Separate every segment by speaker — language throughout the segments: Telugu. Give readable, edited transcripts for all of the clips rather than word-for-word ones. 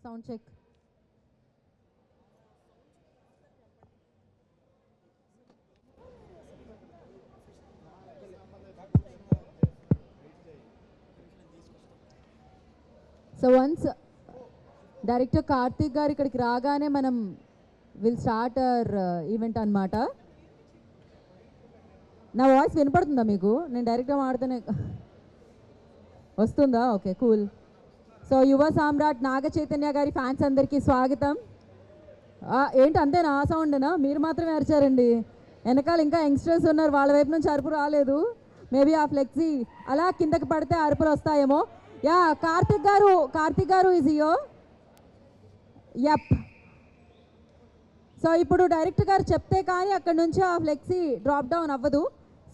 Speaker 1: Sound check. So once director Karthik గారు ఇక్కడికి రాగానే మనం విల్ స్టార్ట్ అవర్ ఈవెంట్ అనమాట. నా వాయిస్ వినపడుతుందా మీకు? నేను డైరెక్ట్గా మాడుతూనే వస్తుందా? Okay, cool. సో యువ సామ్రాట్ నాగ చైతన్య గారి ఫ్యాన్స్ అందరికీ స్వాగతం. ఏంటి అంతేనా? ఆ సౌండ్నా? మీరు మాత్రమే అరిచారండి. వెనకాల ఇంకా యంగ్స్టర్స్ ఉన్నారు, వాళ్ళ వైపు నుంచి అరుపు రాలేదు. మేబీ ఆ ఫ్లెక్సీ అలా కిందకి పడితే అరుపులు వస్తాయేమో. యా, కార్తిక్ గారు ఈజ్ యో. యప్. సో ఇప్పుడు డైరెక్టర్ గారు చెప్తే కానీ అక్కడ నుంచి ఆ ఫ్లెక్సీ డ్రాప్ డౌన్ అవ్వదు.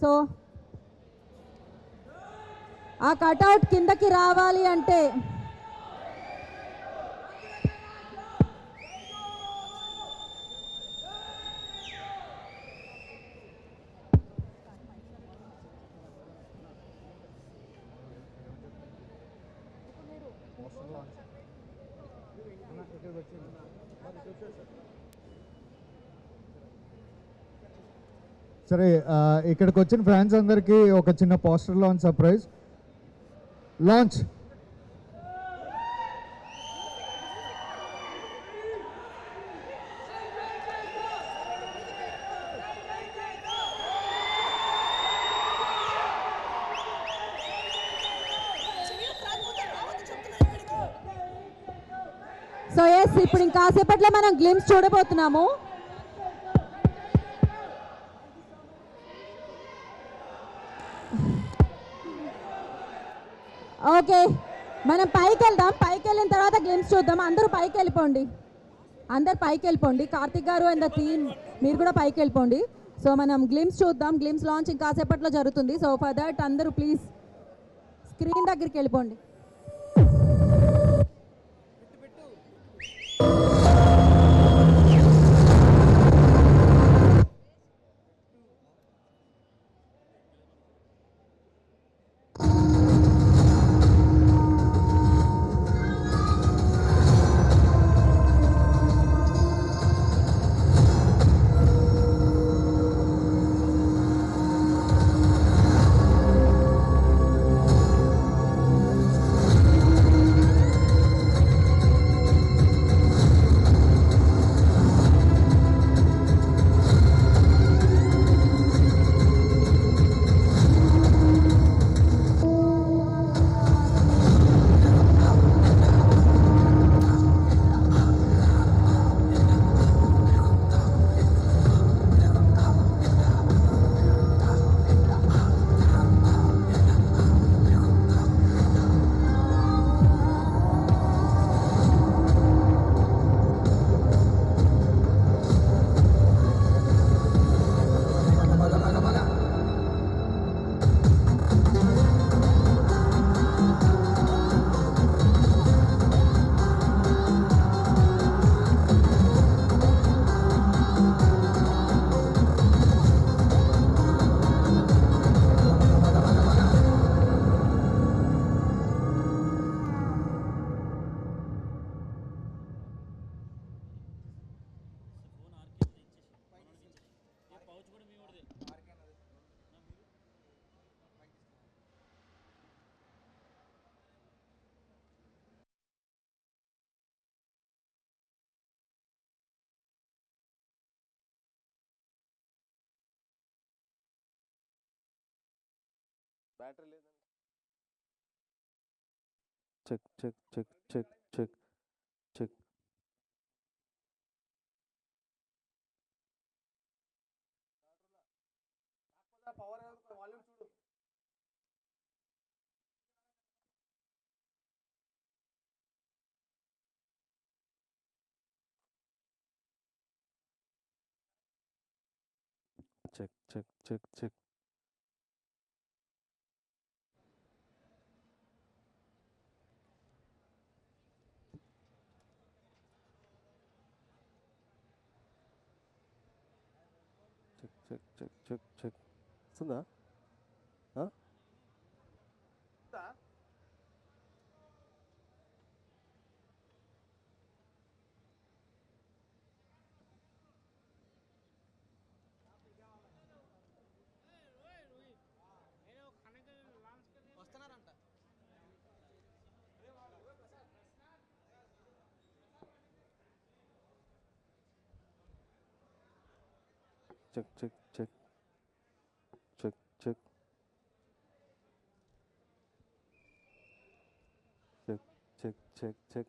Speaker 1: సో ఆ కట్అవుట్ కిందకి రావాలి అంటే
Speaker 2: సరే, ఇక్కడికి వచ్చిన ఫ్యాన్స్ అందరికీ ఒక చిన్న poster launch surprise. Launch.
Speaker 1: So yes, ఇప్పుడు ఇంకాసేపట్లో మనం గ్లిమ్స్ చూడబోతున్నాము. ఓకే, మనం పైకి వెళ్దాం. పైకి వెళ్ళిన తర్వాత గ్లిమ్స్ చూద్దాం. అందరూ పైకి వెళ్ళిపోండి, అందరు పైకి వెళ్ళిపోండి. కార్తిక్ గారు అండ్ ద టీమ్ మీరు కూడా పైకి వెళ్ళిపోండి. సో మనం గ్లిమ్స్ చూద్దాం. గ్లిమ్స్ లాంచ్ ఇంకాసేపట్లో జరుగుతుంది. సో ఫర్ దట్ అందరూ ప్లీజ్ స్క్రీన్ దగ్గరికి వెళ్ళిపోండి.
Speaker 3: బ్యాటరీ లేదండి. Check check check check check check. Power volume చూడు. Check check check check. Check check check check check. వస్తుందా? check, check, check, check, check, check, check, check, check.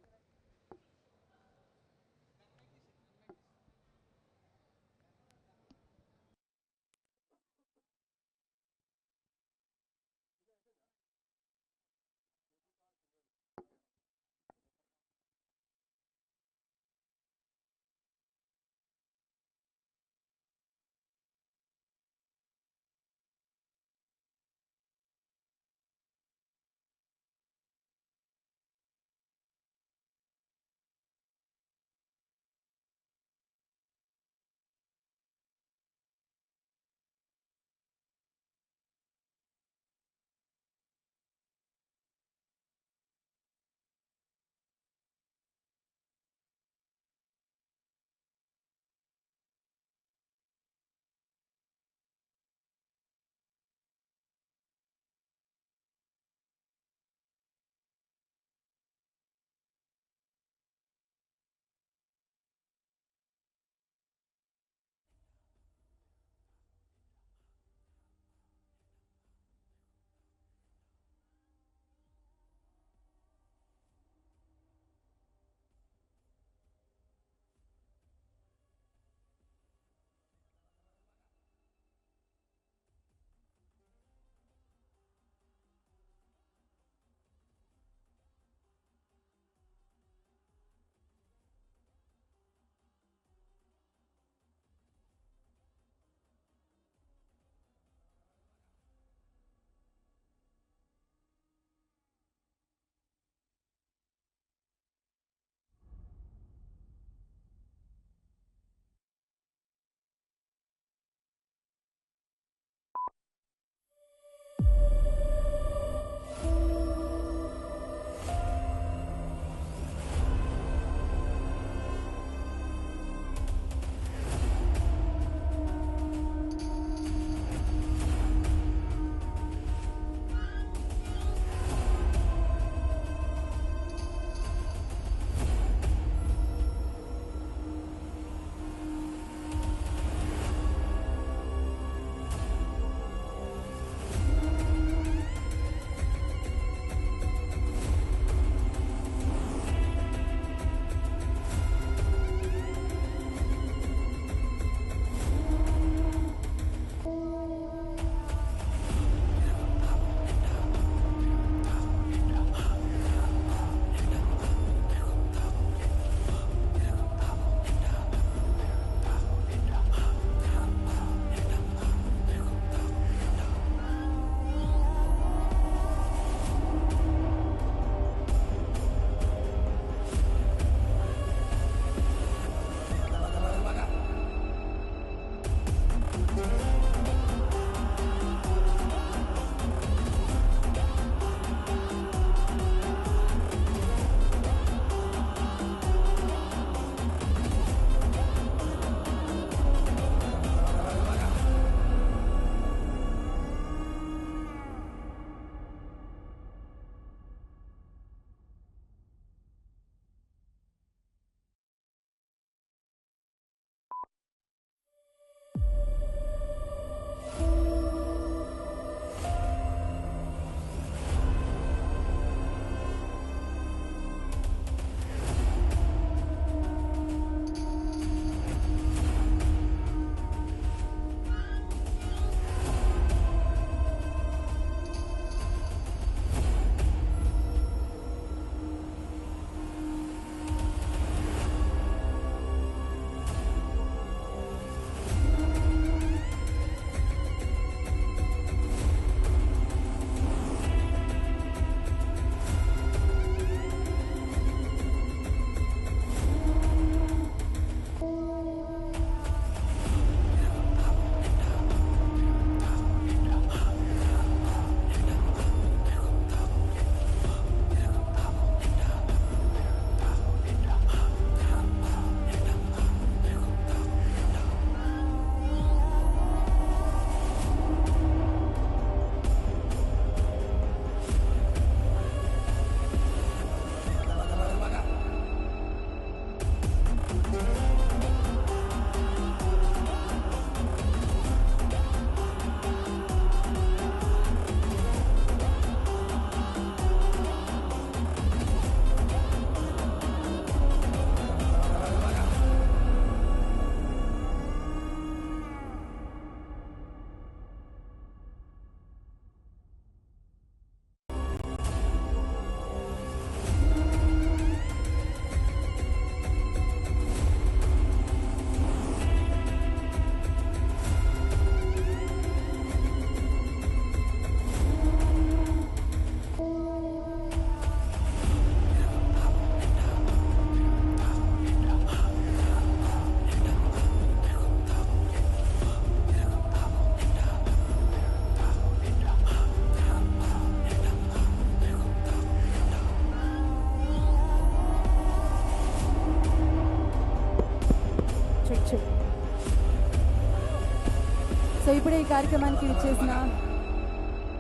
Speaker 1: So ఇప్పుడే ఈ కార్యక్రమానికి విచ్చేసిన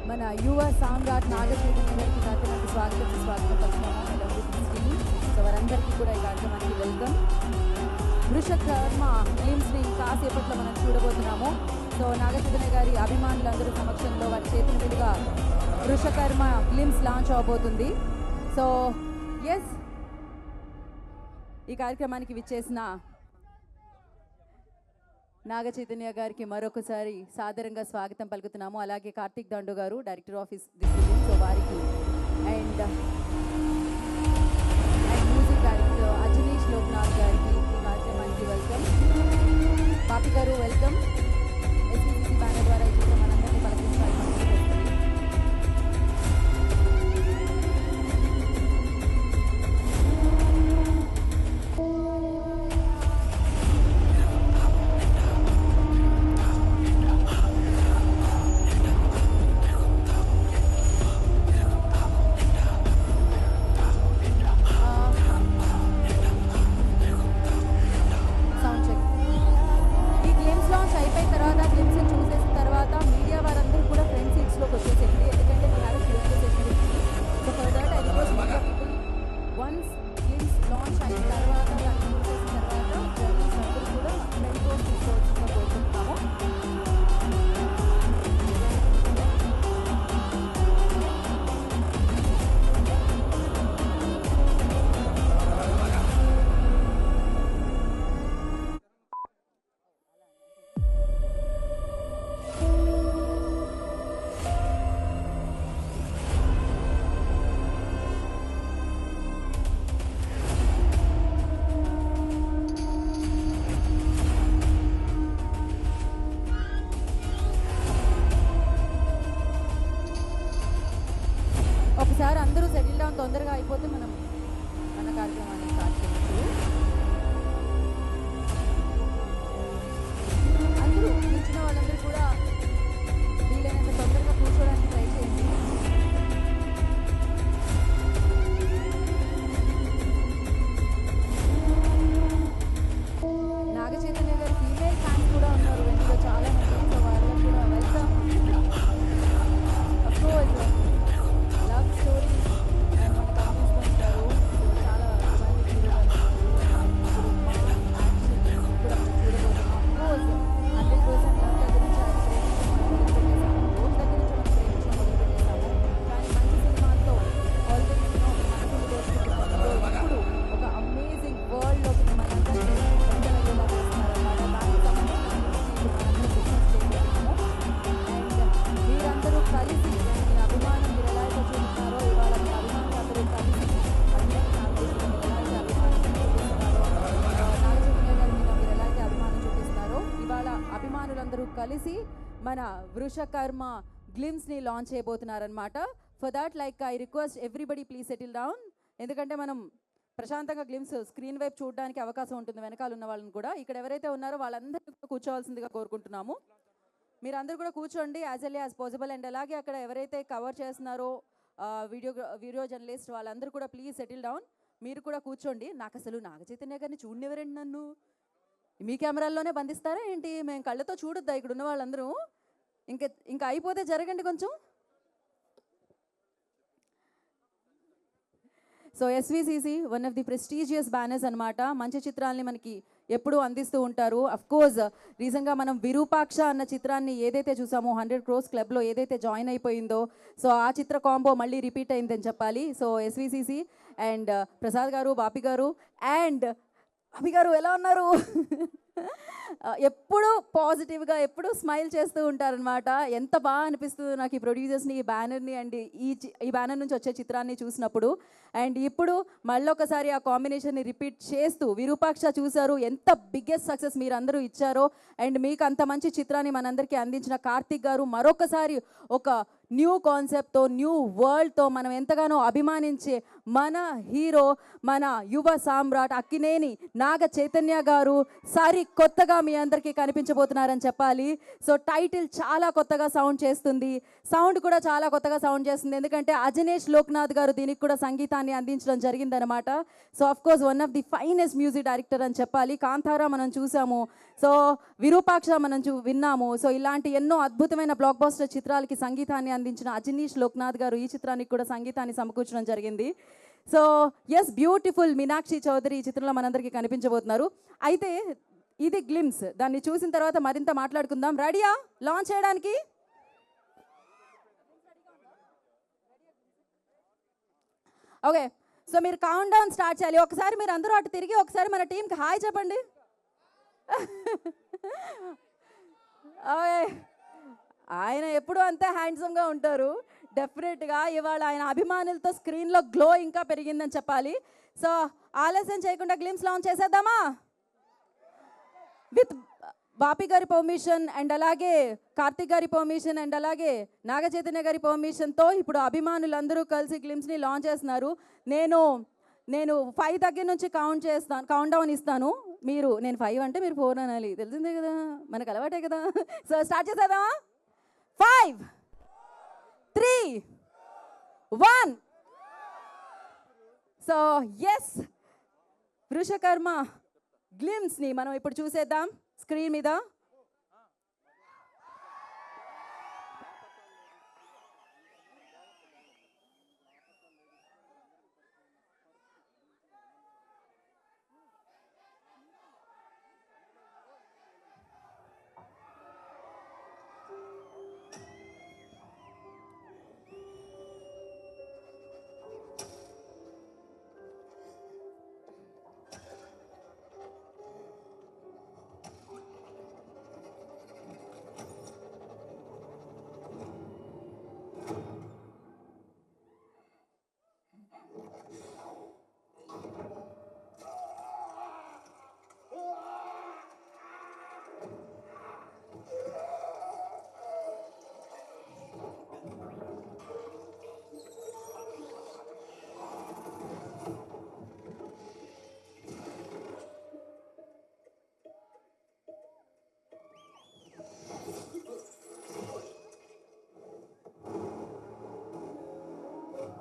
Speaker 1: మన యువ సామ్రాట్ నాగ చైతన్య గారికి కార్యక్రమానికి స్వాగతం పలుకుతాము. సో వారందరికీ కూడా ఈ కార్యక్రమానికి వెల్కమ్. వృషకర్మ ఫిలిమ్స్ని కాసేపట్లో మనం చూడబోతున్నాము. సో నాగ చైతన్య గారి అభిమానులందరూ సమక్షంలో వారి చేతుల మీదుగా వృషకర్మ ఫిలిమ్స్ లాంచ్ అవబోతుంది. సో ఎస్, ఈ కార్యక్రమానికి విచ్చేసిన నాగ చైతన్య గారికి మరొకసారి సాదరంగా స్వాగతం పలుకుతున్నాము. అలాగే కార్తిక్ దండు గారు, director of this film, so వారికి and music director Ajaneesh Loknath గారికి ఈ కార్యక్రమానికి వెల్కమ్. పాపి గారు వెల్కమ్. ఎస్విసిసి బ్యానర్ ద్వారా ఈ చిత్రం మనందరినీ పలకరించాలి. ఒకసారి అందరూ సెటిల్ డౌన్ తొందరగా అయిపోతే మనం మన కార్యక్రమాన్ని స్టార్ట్ చేయవచ్చు. అందరూ కూర్చున్న వాళ్ళందరూ కూడా వీలైనంత తొందరగా కూర్చోడానికి ట్రై చేయండి. నాగ చైతన్య గారి ఫీమేల్ ఫ్యాన్స్ కూడా ఉన్నారు వెనుక చాలా మంది. సో వాళ్ళకి కూడా welcome. Of course love story and మనకు అందిస్తూ ఉంటారు. సో చాలా మంది యాక్షన్ కూడా మనం చూడబోతున్నాం. అఫ్కోర్స్ 100% లవ్ దగ్గర నుంచి ఆయన ప్రేమించడం మొదలుపెట్టేసాము. రోడ్ దగ్గర నుంచి మనం ప్రేమించడం మొదలుపెట్టేసాము. కానీ మంచి సినిమాల్లో ఆల్రెడీ మనసులు దోచుకుంటున్నాం. ఇప్పుడు ఒక అమేజింగ్ వరల్డ్లోకి మనందరినీ ఎంటర్య్యేలా చేస్తున్నారన్నమాట. దానికి సంబంధించిన మనందరూ బిజినెస్ చేయబోతున్నాము. అండ్ మీరందరూ కలిసి మీ అభిమానం మీరు ఎలా అయితే చూపిస్తున్నారో, ఇవాళ మీ అభిమానులు అందరూ కలిసి అందరికీ నాగచైతన్య మీరు ఎలా అయితే అభిమానం చూపిస్తున్నారో, నాగచైతన్య గారి మీద మీరు ఎలా అయితే అభిమానం చూపిస్తున్నారో, ఇవాళ అభిమానులందరూ కలిసి మన వృషకర్మ గ్లిమ్స్ని లాంచ్ చేయబోతున్నారనమాట. For that like I request everybody please settle down. ఎందుకంటే మనం ప్రశాంతంగా గ్లిమ్స్ స్క్రీన్ వైపు చూడడానికి అవకాశం ఉంటుంది వెనకాల ఉన్న వాళ్ళని కూడా. ఇక్కడ ఎవరైతే ఉన్నారో వాళ్ళందరూ కూర్చోవాల్సిందిగా కోరుకుంటున్నాము. మీరందరూ కూడా కూర్చోండి as early as possible. And అలాగే అక్కడ ఎవరైతే కవర్ చేస్తున్నారో వీడియో జర్నలిస్ట్ వాళ్ళందరూ కూడా ప్లీజ్ సెటిల్ డౌన్. మీరు కూడా కూర్చోండి. నాకు అసలు నాగ చైతన్య గారిని చూడనివ్వరండి. నన్ను మీ కెమెరాల్లోనే బంధిస్తారా ఏంటి? మేము కళ్ళతో చూడొద్దా ఇక్కడ ఉన్న వాళ్ళందరూ? ఇంకా అయిపోతే జరగండి కొంచెం. So SVCC one of the prestigious banners అనమాట. మంచి చిత్రాల్ని మనకి ఎప్పుడూ అందిస్తూ ఉంటారు. అఫ్కోర్స్ రీసెంట్గా మనం విరూపాక్ష అన్న చిత్రాన్ని ఏదైతే చూసామో 100 crores క్లబ్లో ఏదైతే జాయిన్ అయిపోయిందో, సో ఆ చిత్ర కాంబో మళ్ళీ రిపీట్ అయిందని చెప్పాలి. సో ఎస్విసిసి అండ్ ప్రసాద్ గారు, బాపి గారు అండ్ అభి గారు ఎలా ఉన్నారు? ఎప్పుడూ పాజిటివ్గా ఎప్పుడూ స్మైల్ చేస్తూ ఉంటారనమాట. ఎంత బాగా అనిపిస్తుంది నాకు ఈ ప్రొడ్యూసర్స్ని, ఈ బ్యానర్ని అండ్ ఈ బ్యానర్ నుంచి వచ్చే చిత్రాన్ని చూసినప్పుడు. అండ్ ఇప్పుడు మళ్ళొకసారి ఆ కాంబినేషన్ని రిపీట్ చేస్తూ విరూపాక్ష చూశారు, ఎంత బిగ్గెస్ట్ సక్సెస్ మీరు అందరూ ఇచ్చారో. అండ్ మీకు అంత మంచి చిత్రాన్ని మనందరికీ అందించిన కార్తిక్ గారు మరొకసారి ఒక న్యూ కాన్సెప్ట్తో న్యూ వరల్డ్తో మనం ఎంతగానో అభిమానించే మన హీరో, మన యువ సామ్రాట్ అక్కినేని నాగ చైతన్య గారు కొత్తగా మీ అందరికీ కనిపించబోతున్నారని చెప్పాలి. సో టైటిల్ చాలా కొత్తగా సౌండ్ చేస్తుంది, సౌండ్ కూడా చాలా కొత్తగా సౌండ్ చేస్తుంది, ఎందుకంటే అజనేష్ లోక్నాథ్ గారు దీనికి కూడా సంగీతాన్ని అందించడం జరిగిందనమాట. So of course one of the finest music director అని చెప్పాలి. కాంతారా మనం చూసాము, సో విరూపాక్ష మనం విన్నాము. సో ఇలాంటి ఎన్నో అద్భుతమైన బ్లాక్ బస్టర్ చిత్రాలకి సంగీతాన్ని అందించిన అజనీష్ లోక్నాథ్ గారు ఈ చిత్రానికి కూడా సంగీతాన్ని సమకూర్చడం జరిగింది. So yes, beautiful Meenakshi Chaudhary ఈ చిత్రంలో మనందరికీ కనిపించబోతున్నారు. అయితే ఇది గ్లిమ్స్, దాన్ని చూసిన తర్వాత మరింత మాట్లాడుకుందాం. రెడీయా లాంచ్ చేయడానికి? ఓకే, సో మీరు కౌంట్ డౌన్ స్టార్ట్ చేయాలి. ఒకసారి మీరు అందరూ అటు తిరిగి ఒకసారి మన టీంకి హాయ్ చెప్పండి. ఆయన ఎప్పుడు అంతే హ్యాండ్సమ్గా ఉంటారు. డెఫినెట్గా ఇవాళ ఆయన అభిమానులతో స్క్రీన్లో గ్లో ఇంకా పెరిగిందని చెప్పాలి. సో ఆలస్యం చేయకుండా గ్లిమ్స్ లాంచ్ చేసేద్దామా? విత్ బాపి గారి పర్మిషన్ అండ్ అలాగే కార్తిక్ గారి పర్మిషన్ అండ్ అలాగే నాగ చైతన్య గారి పర్మిషన్తో ఇప్పుడు అభిమానులందరూ కలిసి గ్లిమ్స్ని లాంచ్ చేస్తున్నారు. నేను 5 దగ్గర నుంచి కౌంట్ డౌన్ ఇస్తాను. నేను 5 అంటే మీరు 4 అనాలి, తెలిసిందే కదా, మనకు అలవాటే కదా. సో స్టార్ట్ చేసేద్దామా? 5, 3, 1. సో ఎస్, వృషకర్మ గ్లిమ్స్ని మనం ఇప్పుడు చూసేద్దాం స్క్రీన్ మీద.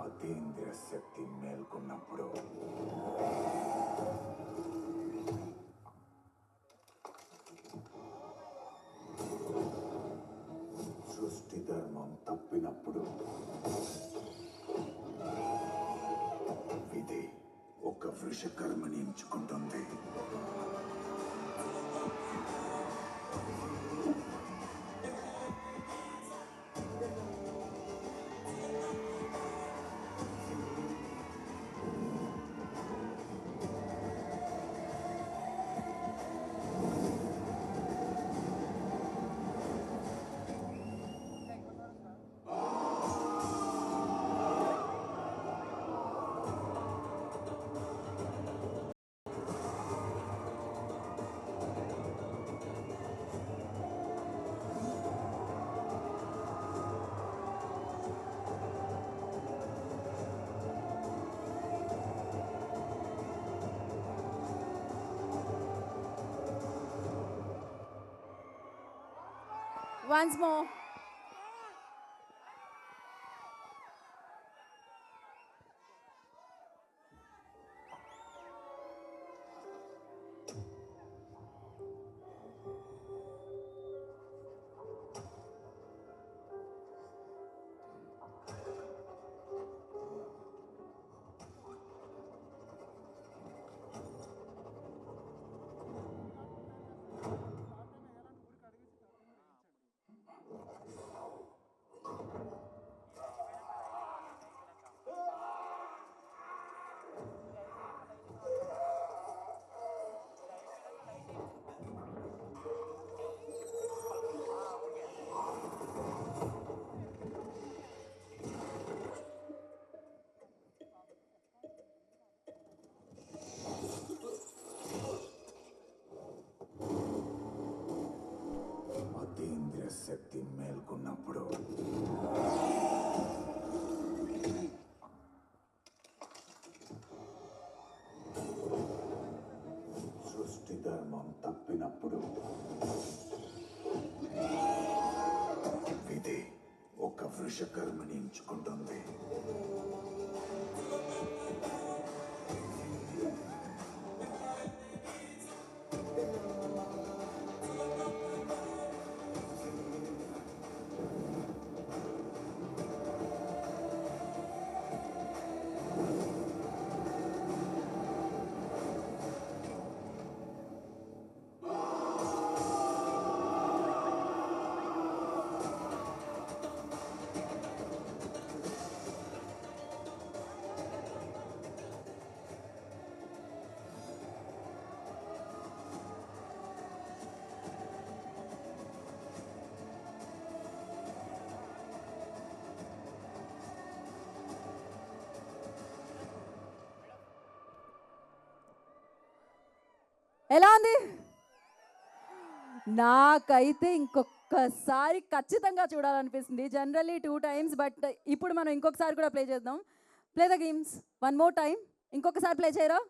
Speaker 4: అతీంద్రియ శక్తి మేల్కొన్నప్పుడు సృష్టి ధర్మం తప్పినప్పుడు విధి ఒక వృషకర్మని ఎంచుకుంటుంది.
Speaker 1: Once more.
Speaker 4: అతీంద్రియ శక్తి మేల్కొన్నప్పుడు వృషకర్మని ఎంచుకుంటుంది.
Speaker 1: ఎలా ఉంది? నాకైతే ఇంకొకసారి ఖచ్చితంగా చూడాలనిపిస్తుంది. జనరల్లీ 2 times, బట్ ఇప్పుడు మనం ఇంకొకసారి కూడా ప్లే చేద్దాం. Play the games 1 more time. ఇంకొకసారి ప్లే చేయరా?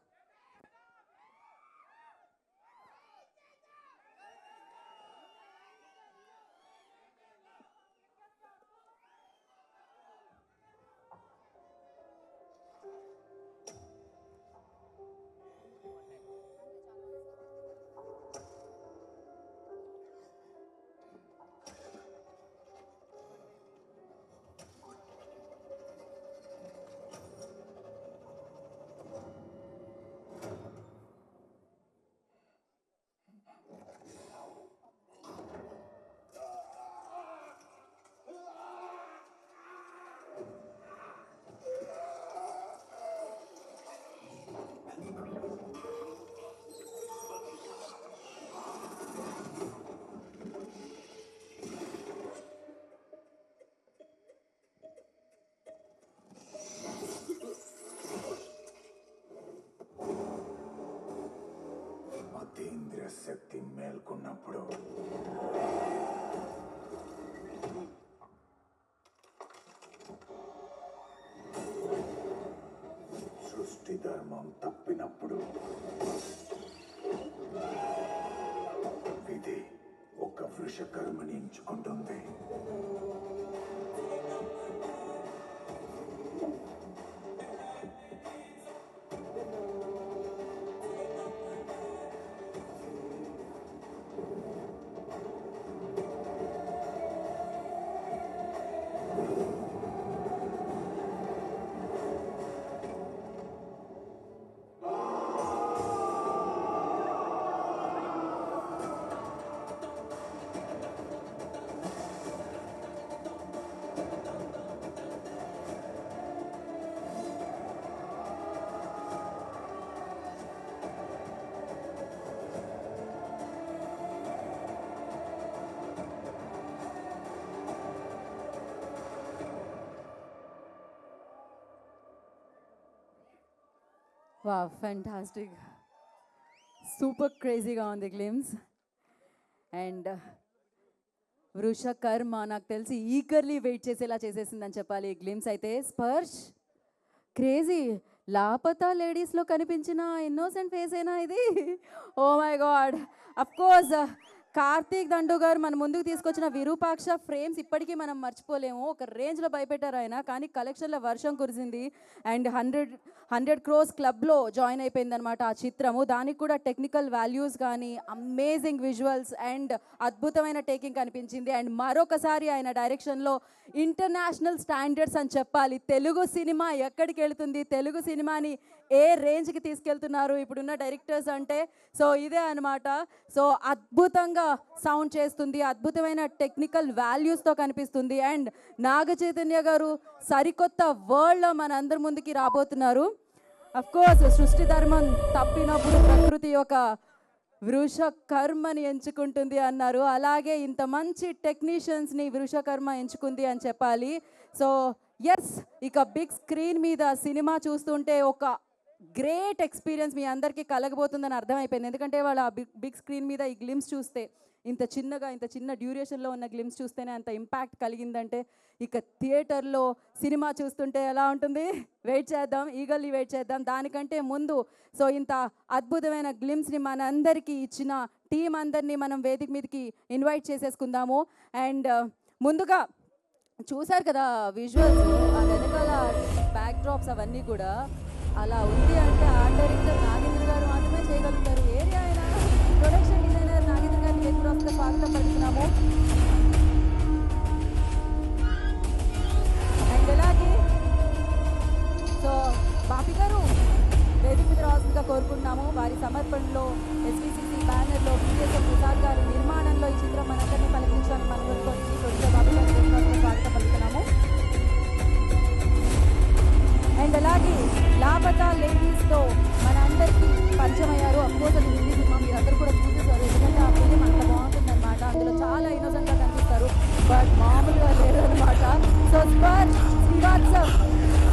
Speaker 1: అతీంద్రియ శక్తి మేల్కొన్నప్పుడు సృష్టి ధర్మం తప్పినప్పుడు విధి ఒక వృషకర్మని ఎంచుకుంటుంది. వావ్, ఫెంటాస్టిక్, సూపర్ క్రేజీగా ఉంది గ్లిమ్స్. అండ్ వృషకర్మ నాకు తెలిసి ఈగర్లీ వెయిట్ చేసేలా చేసేసిందని చెప్పాలి ఈ గ్లిమ్స్ అయితే. స్పర్శ్ క్రేజీ, లాపతా లేడీస్లో కనిపించిన ఇన్నోసెంట్ ఫేస్ అయినా ఇది? Oh my god. Of course Karthik Dandu గారు మన ముందుకు తీసుకొచ్చిన విరూపాక్ష ఫ్రేమ్స్ ఇప్పటికీ మనం మర్చిపోలేము. ఒక రేంజ్లో భయపెట్టారు ఆయన, కానీ కలెక్షన్లో వర్షం కురిసింది. అండ్ 100 crores క్లబ్లో జాయిన్ అయిపోయిందనమాట ఆ చిత్రము. దానికి కూడా టెక్నికల్ వాల్యూస్ కానీ అమేజింగ్ విజువల్స్ అండ్ అద్భుతమైన టేకింగ్ కనిపించింది. అండ్ మరొకసారి ఆయన డైరెక్షన్లో ఇంటర్నేషనల్ స్టాండర్డ్స్ అని చెప్పాలి. తెలుగు సినిమా ఎక్కడికి వెళుతుంది, తెలుగు సినిమాని ఏ రేంజ్కి తీసుకెళ్తున్నారు ఇప్పుడున్న డైరెక్టర్స్ అంటే, సో ఇదే అనమాట. సో అద్భుతంగా సౌండ్ చేస్తుంది, అద్భుతమైన టెక్నికల్ వాల్యూస్తో కనిపిస్తుంది. అండ్ నాగ చైతన్య గారు సరికొత్త వరల్డ్లో మన అందరి ముందుకి రాబోతున్నారు. అఫ్ కోర్స్ సృష్టి ధర్మం తప్పినప్పుడు ప్రకృతి ఒక వృషకర్మని ఎంచుకుంటుంది అన్నారు. అలాగే ఇంత మంచి టెక్నీషియన్స్ని వృషకర్మ ఎంచుకుంది అని చెప్పాలి. సో ఎస్, ఇక బిగ్ స్క్రీన్ మీద సినిమా చూస్తుంటే ఒక గ్రేట్ ఎక్స్పీరియన్స్ మీ అందరికీ కలగబోతుందని అర్థమైపోయింది. ఎందుకంటే వాళ్ళ బిగ్ స్క్రీన్ మీద ఈ గ్లిమ్స్ చూస్తే, ఇంత చిన్న డ్యూరేషన్లో ఉన్న గ్లిమ్స్ చూస్తేనే అంత ఇంపాక్ట్ కలిగిందంటే, ఇక థియేటర్లో సినిమా చూస్తుంటే ఎలా ఉంటుంది? వెయిట్ చేద్దాం, ఈగర్లీ వెయిట్ చేద్దాం. దానికంటే ముందు సో ఇంత అద్భుతమైన గ్లిమ్స్ని మనందరికీ ఇచ్చిన టీం అందరినీ మనం వేదిక మీదకి ఇన్వైట్ చేసేసుకుందాము. అండ్ ముందుగా చూశారు కదా విజువల్స్, ఆ వెనకాల బ్యాక్ డ్రాప్స్ అవన్నీ కూడా అలా ఉంది అంటే ఆర్ట్ డైరెక్టర్ నాగేంద్ర గారు మాత్రమే చేయగలుగుతారు. ఏరియా ఆయన ప్రొడక్షన్ డిజైనర్ నాగేంద్ర గారిని వేదికగా స్వాగతం పలుకుతున్నాము. అండ్ అలాగే సో బాపి గారు వేదిక మీద రావాల్సిందిగా కోరుకుంటున్నాము. వారి సమర్పణలో ఎస్విసిసి బ్యానర్లో బిఎస్ఎం ప్రసాద్ గారి నిర్మాణంలో ఈ చిత్రం మనందరినీ పలికించడానికి మన ముందుకు వచ్చింది. ప్రొడ్యూసర్ బాబు గారి వేదికగా స్వాగతం పలుకుతున్నాము. అండ్ అలాగే లాపతా లేడీస్తో మన అందరికీ పరిచయం అయ్యారు. అఫ్కోర్స్ అది హిందీ సినిమా, మీరందరూ కూడా చూసేసారు. ఎందుకంటే ఆ ఫిలిం అంత బాగుంటుందన్నమాట. అందులో చాలా ఇన్నోసెంట్గా కనిపిస్తారు, బట్ మామూలుగా లేరు అనమాట. So Sparsh Srivastav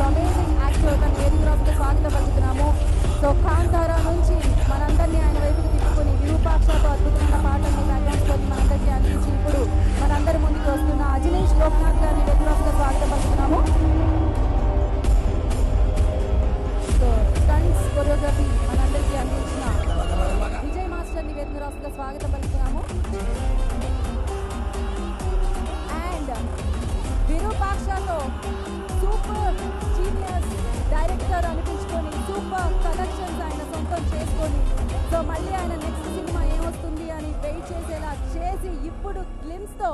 Speaker 1: amazing actor తన వేదికగా స్వాగతం పలుకుతున్నాము. సో కాంతారా నుంచి మనందరినీ ఆయన వైపుకి తిప్పుకొని విరూపాక్షతో అద్భుతమైన పాటల్ని బ్యాక్గ్రౌండ్ స్కోర్ని మనందరికీ అందించి ఇప్పుడు మనందరి ముందుకు వస్తున్న అజినేష్ లోక్నాథ్ గారిని వేదికగా స్వాగతం పలుకుతున్నాము. సో స్టంట్స్ కొరియోగ్రఫీ మనందరికీ అందించిన విజయ్ మాస్టర్ని వేదికగా స్వాగతం పలుకుతున్నాము. అండ్ విరూపాక్షతో సూపర్ జీనియస్ డైరెక్టర్ అనిపించుకొని సూపర్ కలెక్షన్స్ ఆయన సొంతం చేసుకొని సో మళ్ళీ ఆయన నెక్స్ట్ సినిమా ఏమొస్తుంది అని వెయిట్ చేసేలా చేసి ఇప్పుడు గ్లిమ్స్తో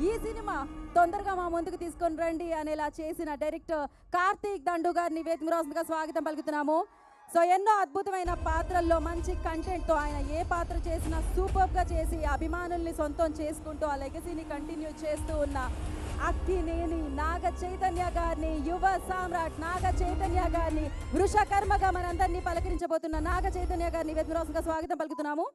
Speaker 1: ఈ సినిమా తొందరగా మా ముందుకు తీసుకొని రండి అనేలా చేసిన డైరెక్టర్ కార్తీక్ దండు గారిని వేదికగా స్వాగతం పలుకుతున్నాము. సో ఎన్నో అద్భుతమైన పాత్రల్లో మంచి కంటెంట్తో ఆయన ఏ పాత్ర చేసినా సూపర్గా చేసి అభిమానుల్ని సొంతం చేసుకుంటూ ఆ లెగసీని కంటిన్యూ చేస్తూ ఉన్న అక్కినేని నాగ చైతన్య గారిని, యువ సామ్రాట్ నాగ చైతన్య గారిని, వృషకర్మగా మనందరినీ పలకరించబోతున్న నాగ చైతన్య గారిని వేదికగా స్వాగతం పలుకుతున్నాము.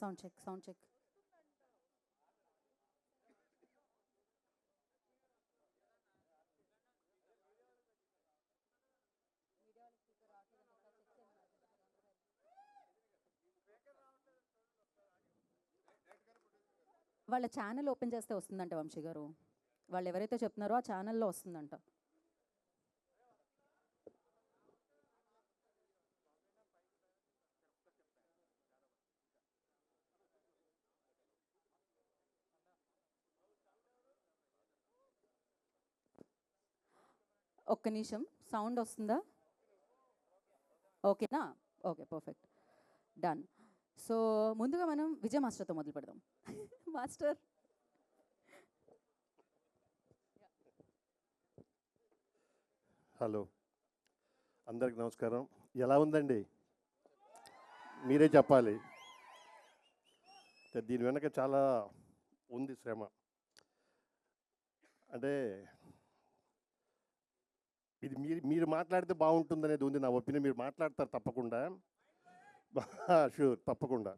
Speaker 1: Sound check. వాళ్ళ ఛానల్ ఓపెన్ చేస్తే వస్తుందంట వంశీ గారు. వాళ్ళు ఎవరైతే చెప్తున్నారో ఆ ఛానల్లో వస్తుందంట. ఒక్క నిమిషం, సౌండ్ వస్తుందా? ఓకేనా? Okay, perfect, done. సో ముందుగా మనం విజయ్ మాస్టర్తో మొదలు పెడదాం. మాస్టర్.
Speaker 5: హలో, అందరికి నమస్కారం. ఎలా ఉందండి? మీరే చెప్పాలి. దీని వెనక చాలా ఉంది శ్రమ. అంటే ఇది మీరు మాట్లాడితే బాగుంటుందనేది ఉంది నా ఒపీనియన్. మీరు మాట్లాడతారు తప్పకుండా. షూర్, తప్పకుండా.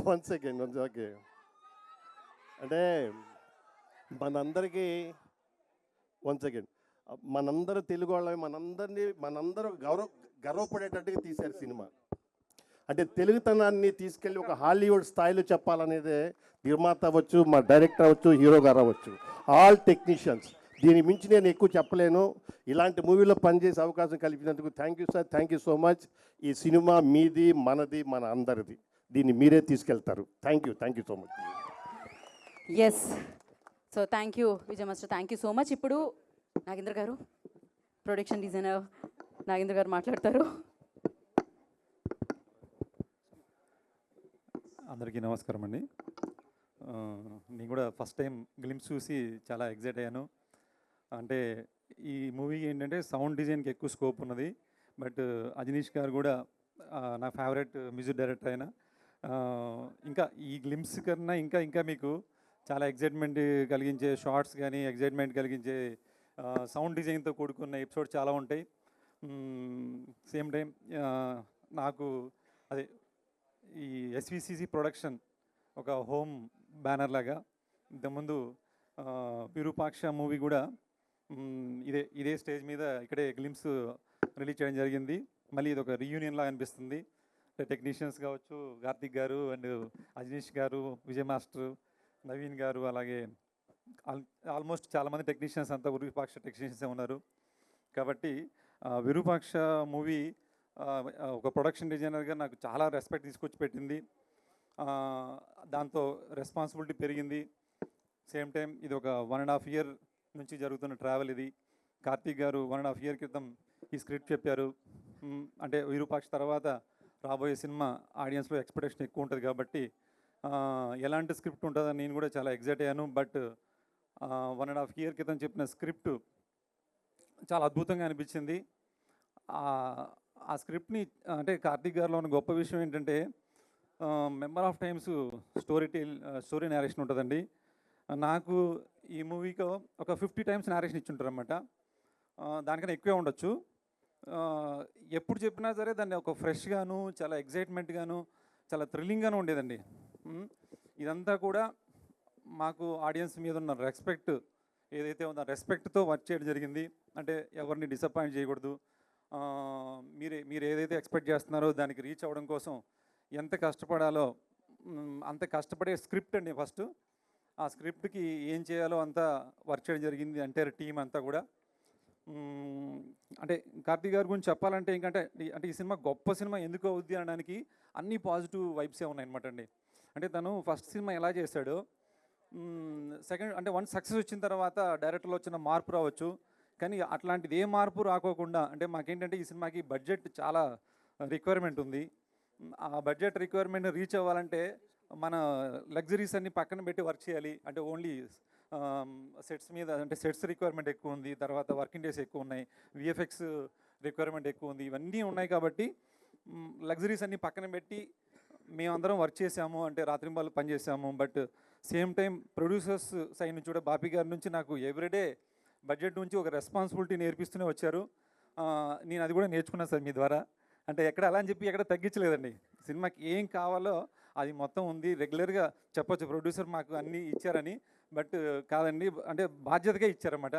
Speaker 5: One second. ఓకే, అంటే మనందరికీ వన్ సెకండ్ మనందరూ తెలుగు వాళ్ళమే, మనందరూ గర్వపడేటట్టుగా తీశారు సినిమా. అంటే తెలుగుతనాన్ని తీసుకెళ్ళి ఒక హాలీవుడ్ స్థాయిలో చెప్పాలనేదే నిర్మాత అవ్వచ్చు, మా డైరెక్టర్ అవ్వచ్చు, హీరో గారు అవ్వచ్చు, ఆల్ టెక్నీషియన్స్. దీని మించి నేను ఎక్కువ చెప్పలేను. ఇలాంటి మూవీలో పనిచేసే అవకాశం కల్పించినందుకు thank you sir, thank you so much. ఈ సినిమా మీది, మనది, మన అందరిది. దీన్ని మీరే తీసుకెళ్తారు. Thank you so much.
Speaker 6: Yes. So thank you Vijay master, thank you so much. ఇప్పుడు నాగేంద్ర గారు, ప్రొడక్షన్ డిజైనర్ నాగేంద్ర గారు మాట్లాడతారు.
Speaker 7: అందరికీ నమస్కారం అండి. నేను కూడా ఫస్ట్ టైం గ్లిమ్స్ చూసి చాలా ఎగ్జైట్ అయ్యాను. అంటే ఈ మూవీ ఏంటంటే సౌండ్ డిజైన్కి ఎక్కువ స్కోప్ ఉన్నది. బట్ అజనీష్ గారు కూడా నా ఫేవరెట్ మ్యూజిక్ డైరెక్టర్ అయినా ఇంకా ఈ గ్లిమ్స్ కన్నా ఇంకా మీకు చాలా ఎగ్జైట్మెంట్ కలిగించే షార్ట్స్ కానీ, ఎగ్జైట్మెంట్ కలిగించే సౌండ్ డిజైన్తో కూడుకున్న ఎపిసోడ్ చాలా ఉంటాయి. సేమ్ టైం నాకు అదే ఈ ఎస్విసిసి ప్రొడక్షన్ ఒక హోమ్ బ్యానర్ లాగా. ఇంతకుముందు విరూపాక్ష మూవీ కూడా ఇదే స్టేజ్ మీద ఇక్కడే గ్లిమ్స్ రిలీజ్ చేయడం జరిగింది. మళ్ళీ ఇది ఒక రీయూనియన్ లాగా అనిపిస్తుంది. టెక్నీషియన్స్ కావచ్చు, కార్తిక్ గారు అండ్ అజనీష్ గారు, విజయ్ మాస్టర్, నవీన్ గారు, అలాగే ఆల్మోస్ట్ చాలామంది టెక్నీషియన్స్ అంతా విరూపాక్ష టెక్నీషియన్సే ఉన్నారు. కాబట్టి విరూపాక్ష మూవీ ఒక ప్రొడక్షన్ డిజైనర్గా నాకు చాలా రెస్పెక్ట్ తీసుకొచ్చి పెట్టింది. దాంతో రెస్పాన్సిబిలిటీ పెరిగింది. సేమ్ టైం ఇది ఒక 1.5 year నుంచి జరుగుతున్న ట్రావెల్ ఇది. కార్తీక్ గారు 1.5 year క్రితం ఈ స్క్రిప్ట్ చెప్పారు. అంటే విరూపాక్ష తర్వాత రాబోయే సినిమా ఆడియన్స్లో ఎక్స్పెక్టేషన్ ఎక్కువ ఉంటుంది కాబట్టి ఎలాంటి స్క్రిప్ట్ ఉంటుందని నేను కూడా చాలా ఎగ్జైట్ అయ్యాను. బట్ 1.5 year క్రితం చెప్పిన స్క్రిప్ట్ చాలా అద్భుతంగా అనిపించింది. ఆ స్క్రిప్ట్ని అంటే కార్తీక్ గారిలో ఉన్న గొప్ప విషయం ఏంటంటే member of times story narration ఉంటుందండి. నాకు ఈ మూవీలో ఒక 50 times నేరేషన్ ఇచ్చుంటారు అన్నమాట. దానికన్నా ఎక్కువే ఉండొచ్చు. ఎప్పుడు చెప్పినా సరే దాన్ని ఒక ఫ్రెష్గాను, చాలా ఎగ్జైట్మెంట్గాను, చాలా థ్రిల్లింగ్గాను ఉండేదండి. ఇదంతా కూడా మాకు ఆడియన్స్ మీద ఉన్న రెస్పెక్ట్ ఏదైతే ఉందో రెస్పెక్ట్తో వర్క్ చేయడం జరిగింది. అంటే ఎవరిని డిసప్పాయింట్ చేయకూడదు. మీరు ఏదైతే ఎక్స్పెక్ట్ చేస్తున్నారో దానికి రీచ్ అవ్వడం కోసం ఎంత కష్టపడాలో అంత కష్టపడే స్క్రిప్ట్ అండి. ఫస్ట్ ఆ స్క్రిప్ట్కి ఏం చేయాలో అంతా వర్క్ చేయడం జరిగింది. అంటే టీం అంతా కూడా. అంటే కార్తీక్ గారి గురించి చెప్పాలంటే ఏంటంటే ఈ సినిమా గొప్ప సినిమా ఎందుకు అవుద్ది అనడానికి అన్ని పాజిటివ్ వైబ్సే ఉన్నాయన్నమాట అండి. అంటే తను ఫస్ట్ సినిమా ఎలా చేశాడో సెకండ్ అంటే వన్స్ సక్సెస్ వచ్చిన తర్వాత డైరెక్టర్లో వచ్చిన మార్పు రావచ్చు, కానీ అట్లాంటిది ఏ మార్పు రాకోకుండా అంటే మాకేంటంటే ఈ సినిమాకి బడ్జెట్ చాలా రిక్వైర్మెంట్ ఉంది. ఆ బడ్జెట్ రిక్వైర్మెంట్ రీచ్ అవ్వాలంటే మన లగ్జరీస్ అన్ని పక్కన పెట్టి వర్క్ చేయాలి. అంటే ఓన్లీ సెట్స్ మీద అంటే సెట్స్ రిక్వైర్మెంట్ ఎక్కువ ఉంది, తర్వాత వర్కింగ్ డేస్ ఎక్కువ ఉన్నాయి, విఎఫ్ఎక్స్ రిక్వైర్మెంట్ ఎక్కువ ఉంది, ఇవన్నీ ఉన్నాయి. కాబట్టి లగ్జరీస్ అన్ని పక్కన పెట్టి మేమందరం వర్క్ చేసాము, అంటే రాత్రింబాలు పనిచేసాము. But same time producers side నుంచి కూడా బాపీ గారి నుంచి నాకు ఎవ్రీడే బడ్జెట్ నుంచి ఒక రెస్పాన్సిబిలిటీ నేర్పిస్తూనే వచ్చారు. నేను అది కూడా నేర్చుకున్నాను సార్ మీ ద్వారా. అంటే ఎక్కడ అలా అని చెప్పి ఎక్కడ తగ్గించలేదండి. సినిమాకి ఏం కావాలో అది మొత్తం ఉంది. రెగ్యులర్గా చెప్పొచ్చు ప్రొడ్యూసర్ మాకు అన్నీ ఇచ్చారని, బట్ కాదండి, అంటే బాధ్యతగా ఇచ్చారన్నమాట.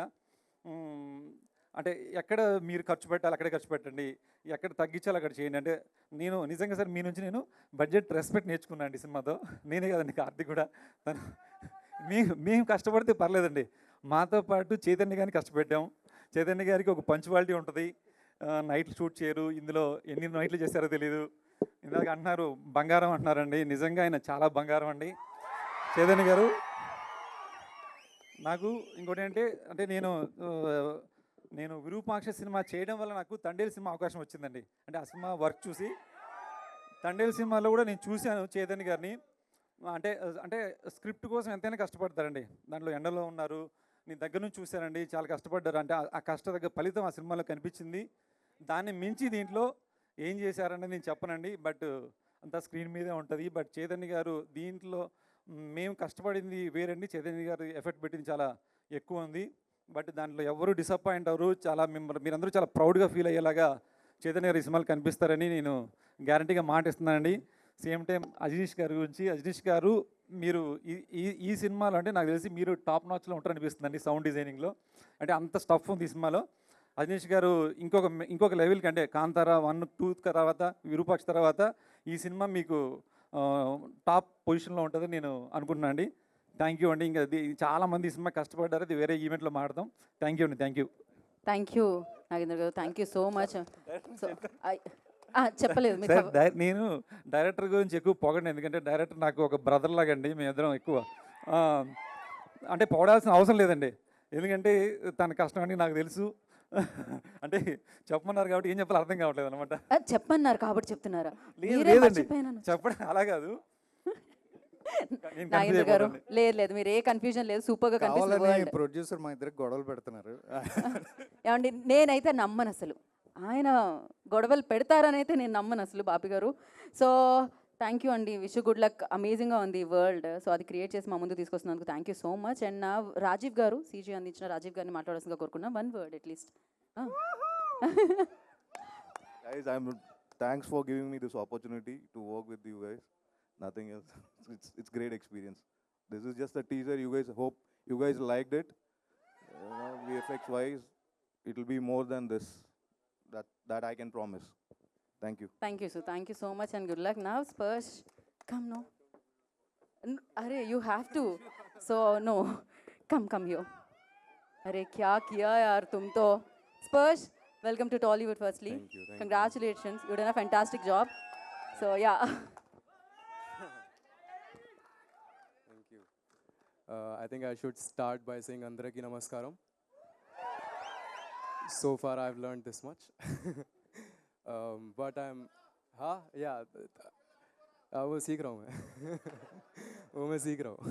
Speaker 7: అంటే ఎక్కడ మీరు ఖర్చు పెట్టాలి అక్కడే ఖర్చు పెట్టండి, ఎక్కడ తగ్గించాలి అక్కడ చేయండి. అంటే నేను నిజంగా సార్ మీ నుంచి నేను బడ్జెట్ రెస్పెక్ట్ నేర్చుకున్నాను అండి సినిమాతో. నేనే కదండి, కార్తీక్ కూడా. తను మేము కష్టపడితే పర్లేదండి, మాతో పాటు చైతన్య గారిని కష్టపెట్టాం. చైతన్య గారికి ఒక పంచువాలిటీ ఉంటుంది. నైట్లు షూట్ చేయరు. ఇందులో ఎన్ని నైట్లు చేశారో తెలీదు. ఇందాక అంటున్నారు బంగారం అంటున్నారండి, నిజంగా ఆయన చాలా బంగారం అండి చైతన్య గారు. నాకు ఇంకోటి అంటే నేను విరూపాక్ష సినిమా చేయడం వల్ల నాకు తండేలు సినిమా అవకాశం వచ్చిందండి. అంటే ఆ సినిమా వర్క్ చూసి తండేలు సినిమాలో కూడా నేను చూశాను చైతన్య గారిని. అంటే స్క్రిప్ట్ కోసం ఎంతైనా కష్టపడతారండి. దాంట్లో ఎండలో ఉన్నారు, నేను దగ్గర నుంచి చూశానండి, చాలా కష్టపడ్డారు. అంటే ఆ కష్ట దగ్గర ఫలితం ఆ సినిమాలో కనిపించింది. దాన్ని మించి దీంట్లో ఏం చేశారనేది నేను చెప్పనండి, బట్ అంతా స్క్రీన్ మీదే ఉంటుంది. బట్ చైతన్య గారు దీంట్లో మేము కష్టపడింది వేరండి, చైతన్య గారు ఎఫర్ట్ పెట్టింది చాలా ఎక్కువ ఉంది. బట్ దాంట్లో ఎవరు డిసప్పాయింట్ అవ్వరు. చాలా మీరందరూ చాలా ప్రౌడ్గా ఫీల్ అయ్యేలాగా చైతన్య గారు ఈ సినిమాలు కనిపిస్తారని నేను గ్యారంటీగా మాట ఇస్తున్నానండి. సేమ్ టైం అజనీష్ గారి గురించి, అజనీష్ గారు మీరు ఈ ఈ ఈ సినిమాలో అంటే నాకు తెలిసి మీరు టాప్ నాచ్లో ఉంటారనిపిస్తుందండి సౌండ్ డిజైనింగ్లో. అంటే అంత స్టఫ్ ఉంది ఈ సినిమాలో. అజనీష్ గారు ఇంకొక లెవెల్కి, అంటే కాంతారా 1, 2 తర్వాత విరూపాక్ష తర్వాత ఈ సినిమా మీకు టాప్ పొజిషన్లో ఉంటుందని నేను అనుకుంటున్నాను అండి. థ్యాంక్ యూ అండి. ఇంకా చాలామంది ఈ సినిమా కష్టపడ్డారు, అది వేరే ఈవెంట్లో మాట్లాడదాం. థ్యాంక్ యూ అండి. Thank you.
Speaker 6: Thank you Nagendra గారు, thank you so much. So చెప్పలేదు మీరు
Speaker 7: సార్ నేను డైరెక్టర్ గురించి ఎక్కువ పొగండి, ఎందుకంటే డైరెక్టర్ నాకు ఒక బ్రదర్ లాగా అండి. మేమిద్దరం ఎక్కువ అంటే పొగడాల్సిన అవసరం లేదండి, ఎందుకంటే తన కష్టం అని నాకు తెలుసు. అంటే చెప్పమన్నారు కాబట్టి ఏం చెప్పాలో అర్థం కావట్లేదు అనమాట.
Speaker 6: చెప్పన్నారు కాబట్టి చెప్తున్నారా?
Speaker 7: లేదండి, చెప్పడం అలా కాదు.
Speaker 6: నాగేంద్ర గారు లేదు, మీరు ఏ కన్ఫ్యూజన్ లేదు, సూపర్ గా కనిపిస్తుంది.
Speaker 2: ప్రొడ్యూసర్ మా ఇద్దరికి గొడవలు పెడుతున్నారు.
Speaker 6: ఏమండి, నేనైతే నమ్మను అసలు, ఆయన గొడవలు పెడతారని అయితే నేను నమ్మను అసలు బాపి గారు. సో థ్యాంక్ యూ అండి, విష్ గుడ్ లక్. అమేజింగ్గా ఉంది వరల్డ్. సో అది క్రియేట్ చేసి మా ముందు తీసుకొస్తున్నందుకు thank you so much. And నా రాజీవ్ గారు, సీజీ అందించిన రాజీవ్ గారిని మాట్లాడాల్సిందిగా కోరుకున్నాం. 1 word at least.
Speaker 3: Guys, thanks for giving me this opportunity to work with you guys. Nothing else. It's great experience. This is just a teaser. You guys, hope you guys liked it. VFX wise, it will be more than this. That I can promise. Thank you.
Speaker 6: Thank you, sir. Thank you so much and good luck. Now, Spurs, come no. Arey, you have to. So no, come here. Arey, kya kiya yaar tum to. Spurs, welcome to Tollywood firstly.
Speaker 3: Thank you.
Speaker 6: Congratulations. You done a fantastic job. So yeah.
Speaker 8: Thank you. I think I should start by saying Andaraki Namaskaram. So far I've learned this much. But वो सीख रहा हूँ मैं. वो मैं सीख रहा हूँ.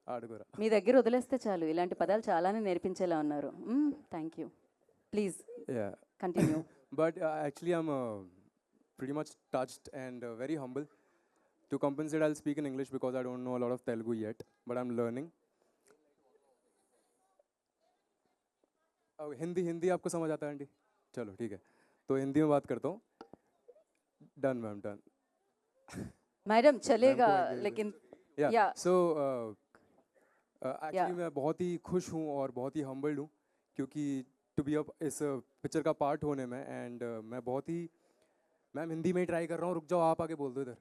Speaker 8: ఆడుకోరా.
Speaker 6: మీ దగ్గర వదిలేస్తే చాలు, ఇలాంటి పదాలు చాలానే నేర్పించేలా ఉన్నారు. Thank you. Please continue.
Speaker 8: But actually I'm pretty much touched and very humble. To compensate, I'll speak in English because I don't know a lot of Telugu yet, but I'm learning. Hindi आपको समझ आता है आंटी? चलो ठीक है, तो हिंदी में बात करता हूँ. Done ma'am, done.
Speaker 6: मैडम चलेगा लेकिन
Speaker 8: या सो एक्चुअली मैं बहुत ही खुश हूँ और बहुत ही हम्बल्ड हूँ क्योंकि टू बी अप इस पिक्चर का पार्ट होने में. एंड मैं बहुत ही मैम हिंदी में ही ट्राई कर रहा हूँ. रुक जाओ, आप आगे बोल दो इधर.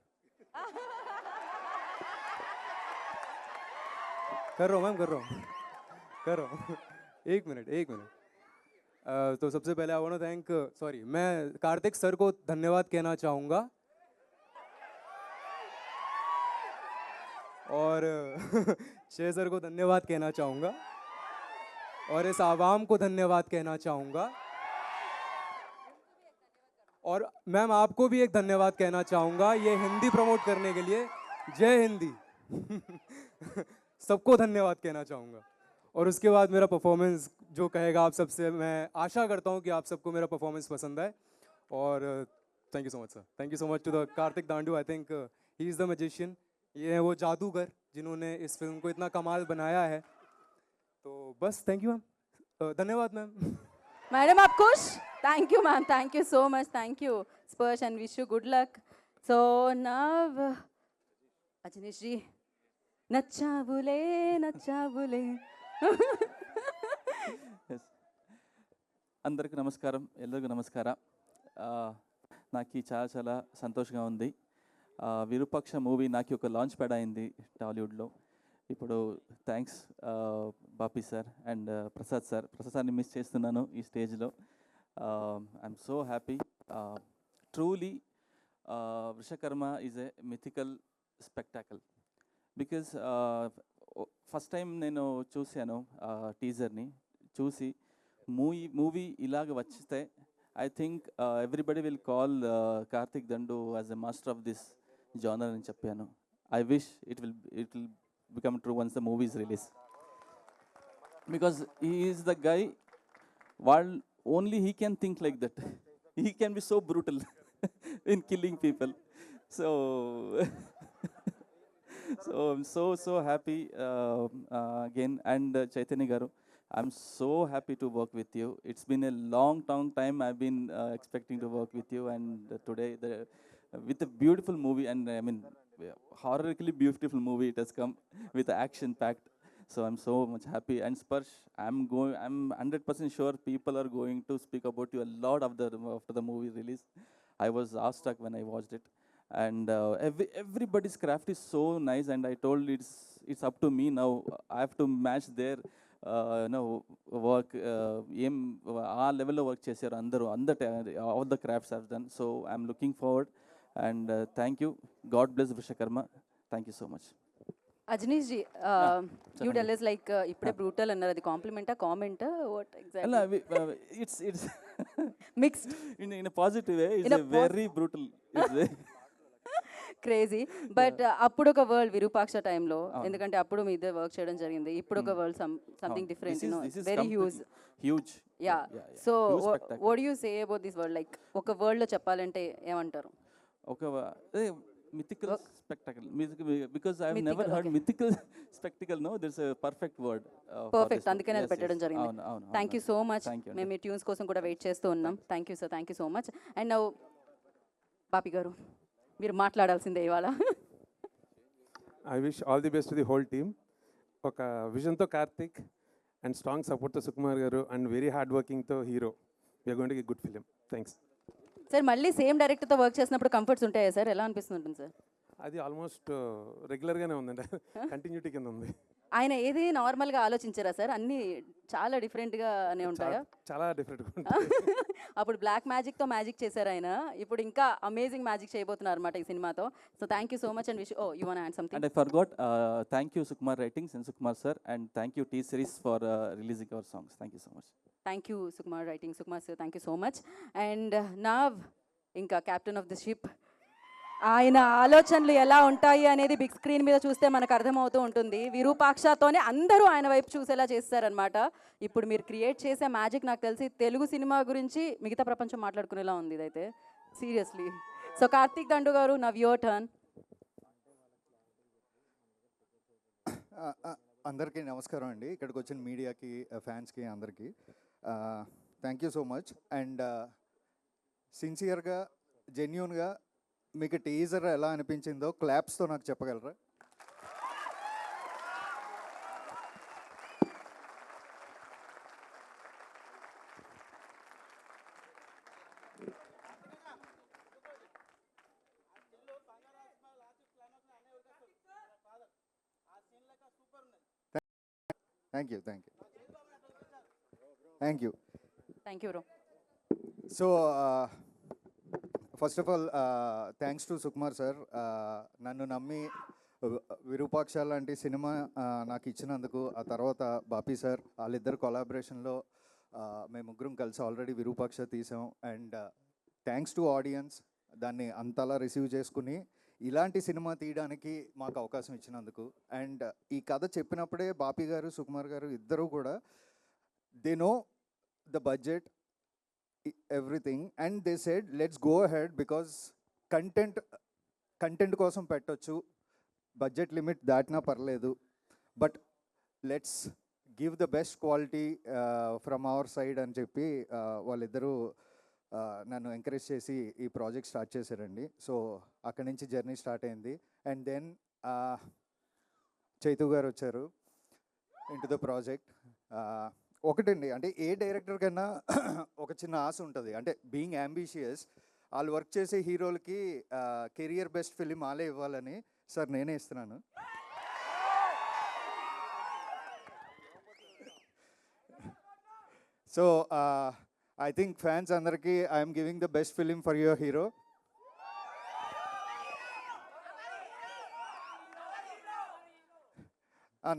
Speaker 8: कर रहा हूँ मैम, कर रहा हूँ. एक मिनट. तो सबसे पहले आई वांट टू थैंक मैं कार्तिक सर को धन्यवाद कहना चाहूँगा और शेर सर को धन्यवाद कहना चाहूँगा और इस आवाम को धन्यवाद कहना चाहूँगा और मैम आपको भी एक धन्यवाद कहना चाहूँगा ये हिंदी प्रमोट करने के लिए. जय हिंदी. सबको धन्यवाद कहना चाहूँगा. और उसके बाद मेरा परफॉर्मेंस जो कहेगा आप सबसे, मैं आशा करता हूँ कि आप सबको मेरा परफॉर्मेंस पसंद आए. और thank you so much sir. Thank you so much to the Karthik Dandu. I think he is the magician. ये है वो जादूगर जिन्होंने इस फिल्म को इतना कमाल बनाया है. तो बस थैंक यू मैम. धन्यवाद मैम.
Speaker 6: मैडम आप खुश? Thank you ma'am, thank you so much. Thank you Sparsh and wish you good luck. So now Ajaneesh जी, नच्चाबुले.
Speaker 9: అందరికీ నమస్కారం, ఎల్లరికీ నమస్కారం. నాకు చాలా సంతోషంగా ఉంది. విరూపాక్ష మూవీ నాకు ఒక లాంచ్ ప్యాడ్ అయింది టాలీవుడ్లో. ఇప్పుడు thanks Bapi sir and Prasad సార్ని మిస్ చేస్తున్నాను ఈ స్టేజ్లో. I'm so happy. Truly Vrushakarma is a mythical spectacle because first time నేను చూశాను టీజర్ని. చూసి మూవీ ఇలాగ వచ్చితే I think everybody will call Karthik Dandu as a master of this genre అని చెప్పాను. I wish it will become true once the movie is release because he is the guy only he can think like that. He can be so brutal in killing people. So I'm so happy again. And Chaitanya Garu, I'm so happy to work with you. It's been a long time I've been expecting to work with you, and today with a beautiful movie. And I mean, horribly beautiful movie it has come with action packed. So I'm so much happy. And Sparsh, I'm 100% sure people are going to speak about you a lot after the movie release. I was awestruck when I watched it. And everybody's craft is so nice, and I told it's up to me now. I have to match their work. ఆ లెవెల్లో వర్క్ చేశారు అందరూ, all the crafts have done. So I'm looking forward and thank you. God bless Vishwakarma. Thank you so much.
Speaker 6: Ajaneesh ji, you tell us like ఇప్పుడే బ్రూటల్ అన్నారు, అది కాంప్లిమెంటా కామెంటా what exactly?
Speaker 9: It's
Speaker 6: mixed
Speaker 9: in positive way.
Speaker 6: In a
Speaker 9: it's very brutal.
Speaker 6: Crazy. But అప్పుడు ఒక వరల్డ్ విరూపాక్ష టైంలో, ఎందుకంటే అప్పుడు మీ ఇద్దరు వర్క్ చేయడం జరిగింది. ఇప్పుడు ఒక world something different, very huge. Yeah, so what you say about this world? Like ఒక వరల్డ్ లో చెప్పాలంటే ఏమంటారు?
Speaker 9: ఒక mythical spectacle, because I have never heard mythical spectacle. No, there's a perfect word.
Speaker 6: Perfect, అందుకనే అది పెట్టడం జరిగింది. Thank you so much. మేము మీ ట్యూన్స్ కోసం కూడా వెయిట్ చేస్తూ ఉన్నాం. Thank you sir, thank you so much. And now Bapi గారు, మీరు మాట్లాడాల్సిందే ఇవాళ.
Speaker 10: I wish all the best to the whole team. ఒక విజన్తో కార్తిక్ అండ్ స్ట్రాంగ్ సపోర్ట్తో సుకుమార్ గారు అండ్ వెరీ హార్డ్ వర్కింగ్తో hero. We're going to get good film. Thanks.
Speaker 6: Sir, మళ్ళీ సేమ్ డైరెక్టర్తో వర్క్ చేసినప్పుడు కంఫర్ట్స్ ఉంటాయా సార్? ఎలా అనిపిస్తుంటుంది సార్?
Speaker 10: అది ఆల్మోస్ట్ రెగ్యులర్గానే ఉందండి, కంటిన్యూటీ కింద ఉంది.
Speaker 6: ఆయన ఏది నార్మల్గా ఆలోచించారా సార్? అన్నీ చాలా డిఫరెంట్గానే ఉంటాయా?
Speaker 10: చాలా డిఫరెంట్గా ఉంటుంది.
Speaker 6: అప్పుడు బ్లాక్ మ్యాజిక్తో మ్యాజిక్ చేశారు ఆయన, ఇప్పుడు ఇంకా అమేజింగ్ మ్యాజిక్ చేయబోతున్నారు అనమాట ఈ సినిమాతో. So thank you so much and wish you want to add something?
Speaker 9: And I forgot, thank you Sukumar Writings and Sukumar sir, and thank you T Series for releasing our songs. Thank you so much.
Speaker 6: Thank you Sukumar writing, Sukumar sir, thank you so much. And నా ఇంకా కెప్టెన్ ఆఫ్ ద షిప్, ఆయన ఆలోచనలు ఎలా ఉంటాయి అనేది బిగ్ స్క్రీన్ మీద చూస్తే మనకు అర్థమవుతూ ఉంటుంది. విరూపాక్షతోనే అందరూ ఆయన వైపు చూసేలా చేస్తారనమాట. ఇప్పుడు మీరు క్రియేట్ చేసే మ్యాజిక్ నాకు తెలిసి తెలుగు సినిమా గురించి మిగతా ప్రపంచం మాట్లాడుకునేలా ఉంది ఇదైతే, సీరియస్లీ. సో కార్తీక్ దండు గారు, నవ్ యువర్ టర్న్.
Speaker 2: అందరికీ నమస్కారం అండి, ఇక్కడికి వచ్చిన మీడియాకి, ఫ్యాన్స్కి, అందరికీ thank you so much. And సిన్సియర్గా, జెన్యూన్గా మీకు టీజర్ ఎలా అనిపించిందో క్లాప్స్తో నాకు చెప్పగలరా? Thank you, thank you, thank you,
Speaker 6: thank you bro.
Speaker 2: So first of all thanks to Sukumar sir, నన్ను నమ్మి విరూపాక్ష లాంటి సినిమా నాకు ఇచ్చినందుకు. ఆ తర్వాత బాపీ సార్, వాళ్ళిద్దరు కొలాబరేషన్లో మేము ముగ్గురం కలిసి ఆల్రెడీ విరూపాక్ష తీసాం. అండ్ థ్యాంక్స్ టు ఆడియన్స్, దాన్ని అంతలా రిసీవ్ చేసుకుని ఇలాంటి సినిమా తీయడానికి మాకు అవకాశం ఇచ్చినందుకు. అండ్ ఈ కథ చెప్పినప్పుడే బాపీ గారు, సుకుమార్ గారు ఇద్దరూ కూడా they know the budget, everything, and they said let's go ahead because content కోసం పెట్టొచ్చు, బడ్జెట్ లిమిట్ దాటినా పర్లేదు, but let's give the best quality from our side అని చెప్పి వాళ్ళిద్దరూ నన్ను ఎంకరేజ్ చేసి ఈ ప్రాజెక్ట్ స్టార్ట్ చేశారండి. సో అక్కడి నుంచి జర్నీ స్టార్ట్ అయింది. అండ్ దెన్ చైతు గారు వచ్చారు ఇంటు ద ప్రాజెక్ట్. ఒకటండి, అంటే ఏ డైరెక్టర్ కన్నా ఒక చిన్న ఆశ ఉంటుంది, అంటే బీయింగ్ అంబిషియస్. వాళ్ళు వర్క్ చేసే హీరోలకి కెరియర్ బెస్ట్ ఫిలిం వాళ్ళే ఇవ్వాలని. సార్, నేనే ఇస్తున్నాను. సో ఐ థింక్ ఫ్యాన్స్ అందరికీ I'm giving the best film for your hero.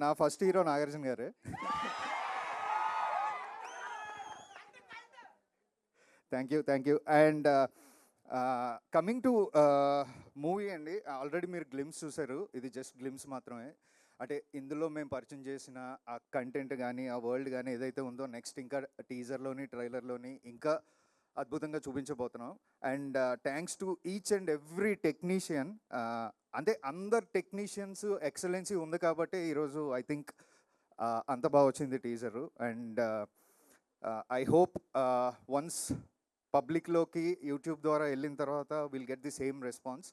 Speaker 2: నా ఫస్ట్ హీరో నాగార్జున గారే. Thank you, thank you. And coming to movie అండి, ఆల్రెడీ మీరు గ్లిమ్స్ చూసారు, ఇది జస్ట్ గ్లిమ్స్ మాత్రమే. అంటే ఇందులో మేము పరిచయం చేసిన ఆ కంటెంట్ కానీ, ఆ వరల్డ్ కానీ ఏదైతే ఉందో, నెక్స్ట్ ఇంకా టీజర్లోని, ట్రైలర్లోని ఇంకా అద్భుతంగా చూపించబోతున్నాం. And thanks to each and every technician. అంటే అందరు టెక్నీషియన్స్ ఎక్సలెన్సీ ఉంది కాబట్టి ఈరోజు ఐ థింక్ అంత బాగా వచ్చింది teaser. And I hope once పబ్లిక్లోకి యూట్యూబ్ ద్వారా వెళ్ళిన తర్వాత will get the same response.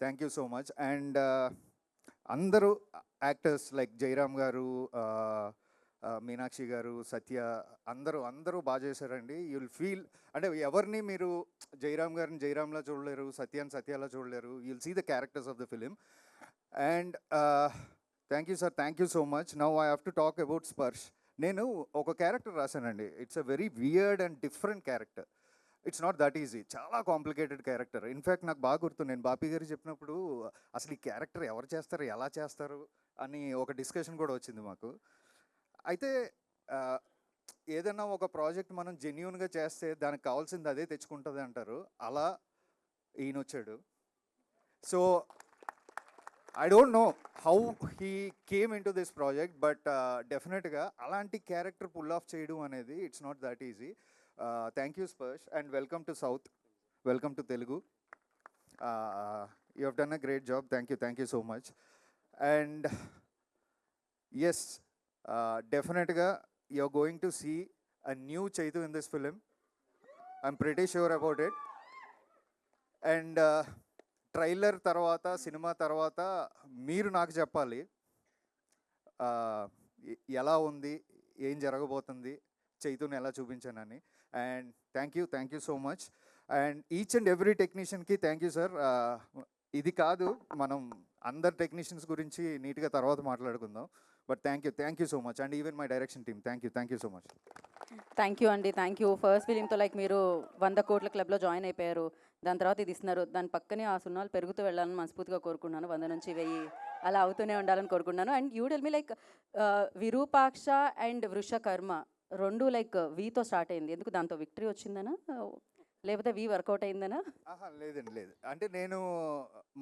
Speaker 2: Thank you so much. And అందరూ యాక్టర్స్ లైక్ జయరామ్ గారు, మీనాక్షి గారు, సత్య, అందరూ బాగా చేశారండి. యుల్ ఫీల్ అంటే ఎవరిని మీరు జయరామ్ గారిని జయరామ్లా చూడలేరు, సత్యాన్ని సత్యాలా చూడలేరు. You'll see the characters of the film. And thank you sir, thank you so much. Now I have to talk about Sparsh. నేను ఒక క్యారెక్టర్ రాశానండి. It's a very weird and different character. It's not that easy, చాలా కాంప్లికేటెడ్ క్యారెక్టర్. ఇన్ఫ్యాక్ట్ నాకు బాగా గుర్తు, నేను బాపి గారికి చెప్పినప్పుడు అసలు ఈ క్యారెక్టర్ ఎవరు చేస్తారు, ఎలా చేస్తారు అని ఒక డిస్కషన్ కూడా వచ్చింది మాకు. అయితే ఏదైనా ఒక ప్రాజెక్ట్ మనం జెన్యూన్గా చేస్తే దానికి కావాల్సింది అదే తెచ్చుకుంటుంది అంటారు. అలా ఈయన వచ్చాడు. So I don't know how he came into this project, but డెఫినెట్గా అలాంటి క్యారెక్టర్ పుల్ ఆఫ్ చేయడం అనేది it's not that easy. Thank you Sparsh, and welcome to south, welcome to Telugu. You have done a great job. Thank you so much. And yes, డెఫినెట్గా you're going to see a new Chaitu in this film. I'm pretty sure about it. And trailer తర్వాత, సినిమా తర్వాత మీరు నాకు చెప్పాలి ఎలా ఉంది, ఏం జరగబోతుంది, చైతుని ఎలా చూపించానని. And thank you so much. And each and every టెక్నీషియన్కి థ్యాంక్ యూ సార్. ఇది కాదు, మనం అందరు టెక్నీషియన్స్ గురించి నీట్గా తర్వాత మాట్లాడుకుందాం. But thank you so much. And even my direction team, thank you so much.
Speaker 6: Thank you అండి, థ్యాంక్ యూ. ఫస్ట్ ఫిలింతో లైక్ మీరు 100 కోట్ల క్లబ్లో జాయిన్ అయిపోయారు. దాని తర్వాత ఇది ఇస్తున్నారు. దాని పక్కనే ఆ సున్నాలు పెరుగుతూ వెళ్ళాలని మనస్ఫూర్తిగా కోరుకున్నాను. 100 నుంచి 1000 అలా అవుతూనే ఉండాలని కోరుకున్నాను. And you tell me like Virupaksha and Vrushakarma రెండు లైక్ వీతో స్టార్ట్ అయింది. ఎందుకు దాంతో విక్టరీ వచ్చిందనా, లేకపోతే వి వర్కౌట్ అయిందనా?
Speaker 2: లేదండి, లేదు. అంటే నేను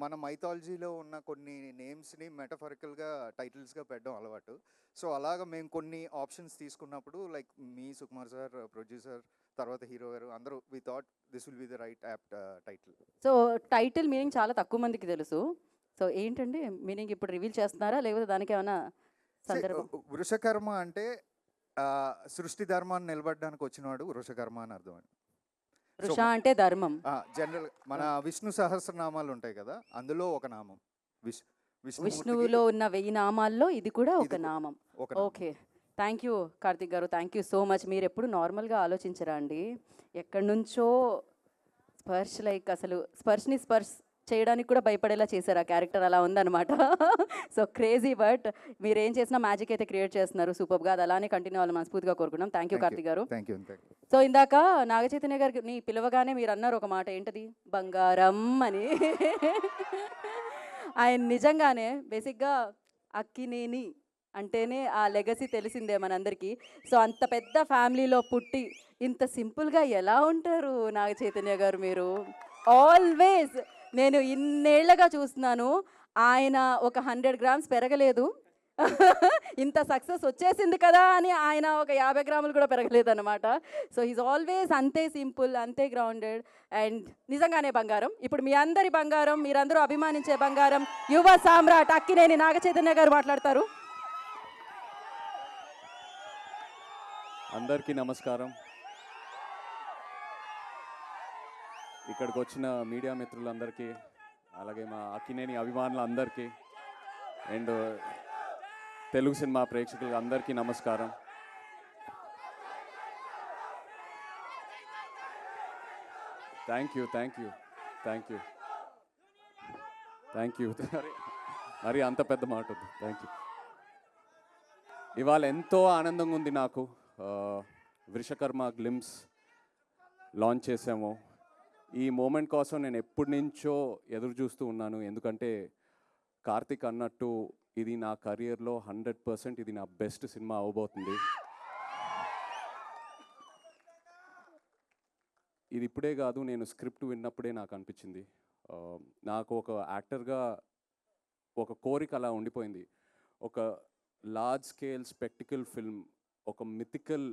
Speaker 2: మన మైథాలజీలో ఉన్న కొన్ని నేమ్స్ని మెటఫరికల్గా టైటిల్స్గా పెట్టడం అలవాటు. సో అలాగ మేము కొన్ని ఆప్షన్స్ తీసుకున్నప్పుడు like me, Sukumar sir, producer, తర్వాత హీరో గారు అందరూ we thought this will be the right apt title.
Speaker 6: So title meaning చాలా తక్కువ మందికి తెలుసు. సో ఏంటండి మీనింగ్ ఇప్పుడు రివీల్ చేస్తున్నారా, లేకపోతే దానికి ఏమైనా సందర్భం?
Speaker 2: వృషకర్మ అంటే సృష్టి ధర్మాన్ని నిలబడడానికి వచ్చినవాడు వృషకర్మ అని అర్థం అండి.
Speaker 6: వృష అంటే ధర్మం.
Speaker 2: జనరల్ మన విష్ణు సహస్రనామాలు ఉంటాయి కదా, అందులో ఒక నామం
Speaker 6: విష్ణువులో ఉన్న 1000 నామాల్లో ఇది కూడా ఒక నామం. ఓకే, థ్యాంక్ యూ కార్తిక్ గారు, థ్యాంక్ యూ సో మచ్. మీరు ఎప్పుడు నార్మల్గా ఆలోచించరా అండి? ఎక్కడి నుంచో స్పర్శ్ లైక్ అసలు స్పర్శ్ని స్పర్శ్ చేయడానికి కూడా భయపడేలా చేశారు. ఆ క్యారెక్టర్ అలా ఉందన్నమాట. సో క్రేజీ, బట్ మీరు ఏం చేసినా మ్యాజిక్ అయితే క్రియేట్ చేస్తున్నారు సూపర్గా. అది అలానే కంటిన్యూ అవ్వాలని మనస్ఫూర్తిగా కోరుకున్నాం. థ్యాంక్ యూ కార్తిక్ గారు.
Speaker 2: Thank you.
Speaker 6: సో ఇందాక నాగచైతన్య గారిని పిలవగానే మీరు అన్నారు ఒక మాట, ఏంటది? బంగారం అని. ఆయన నిజంగానే బేసిక్గా అక్కినేని అంటేనే ఆ లెగసీ తెలిసిందే మనందరికీ. సో అంత పెద్ద ఫ్యామిలీలో పుట్టి ఇంత సింపుల్గా ఎలా ఉంటారు నాగచైతన్య గారు మీరు? ఆల్వేస్ నేను ఇన్నేళ్లగా చూస్తున్నాను, ఆయన ఒక 100 గ్రామ్స్ పెరగలేదు. ఇంత సక్సెస్ వచ్చేసింది కదా అని ఆయన ఒక 50 గ్రాములు కూడా పెరగలేదు అనమాట. సో ఈజ్ ఆల్వేస్ అంతే సింపుల్, అంతే గ్రౌండెడ్, అండ్ నిజంగానే బంగారం. ఇప్పుడు మీ అందరి బంగారం, మీరందరూ అభిమానించే బంగారం, యువ సామ్రాట్ అక్కినేని నాగచైతన్య గారు మాట్లాడతారు.
Speaker 11: అందరికీ నమస్కారం. ఇక్కడికి వచ్చిన మీడియా మిత్రులందరికీ, అలాగే మా అక్కినేని అభిమానులందరికీ, అండ్ తెలుగు సినిమా ప్రేక్షకులకు అందరికీ నమస్కారం. Thank you. మరి అంత పెద్ద మాట వద్దు. Thank you. ఇవాళ ఎంతో ఆనందంగా ఉంది నాకు. వృషకర్మ గ్లిమ్స్ లాంచ్ చేసాము. ఈ మూమెంట్ కోసం నేను ఎప్పటి నుంచో ఎదురు చూస్తూ ఉన్నాను. ఎందుకంటే కార్తిక్ అన్నట్టు ఇది నా కెరియర్లో 100% ఇది నా బెస్ట్ సినిమా అవబోతుంది. ఇది ఇప్పుడే కాదు, నేను స్క్రిప్ట్ విన్నప్పుడే నాకు అనిపించింది. నాకు ఒక యాక్టర్గా ఒక కోరిక అలా ఉండిపోయింది. ఒక లార్జ్ స్కేల్ స్పెక్టికల్ ఫిల్మ్, ఒక మిథికల్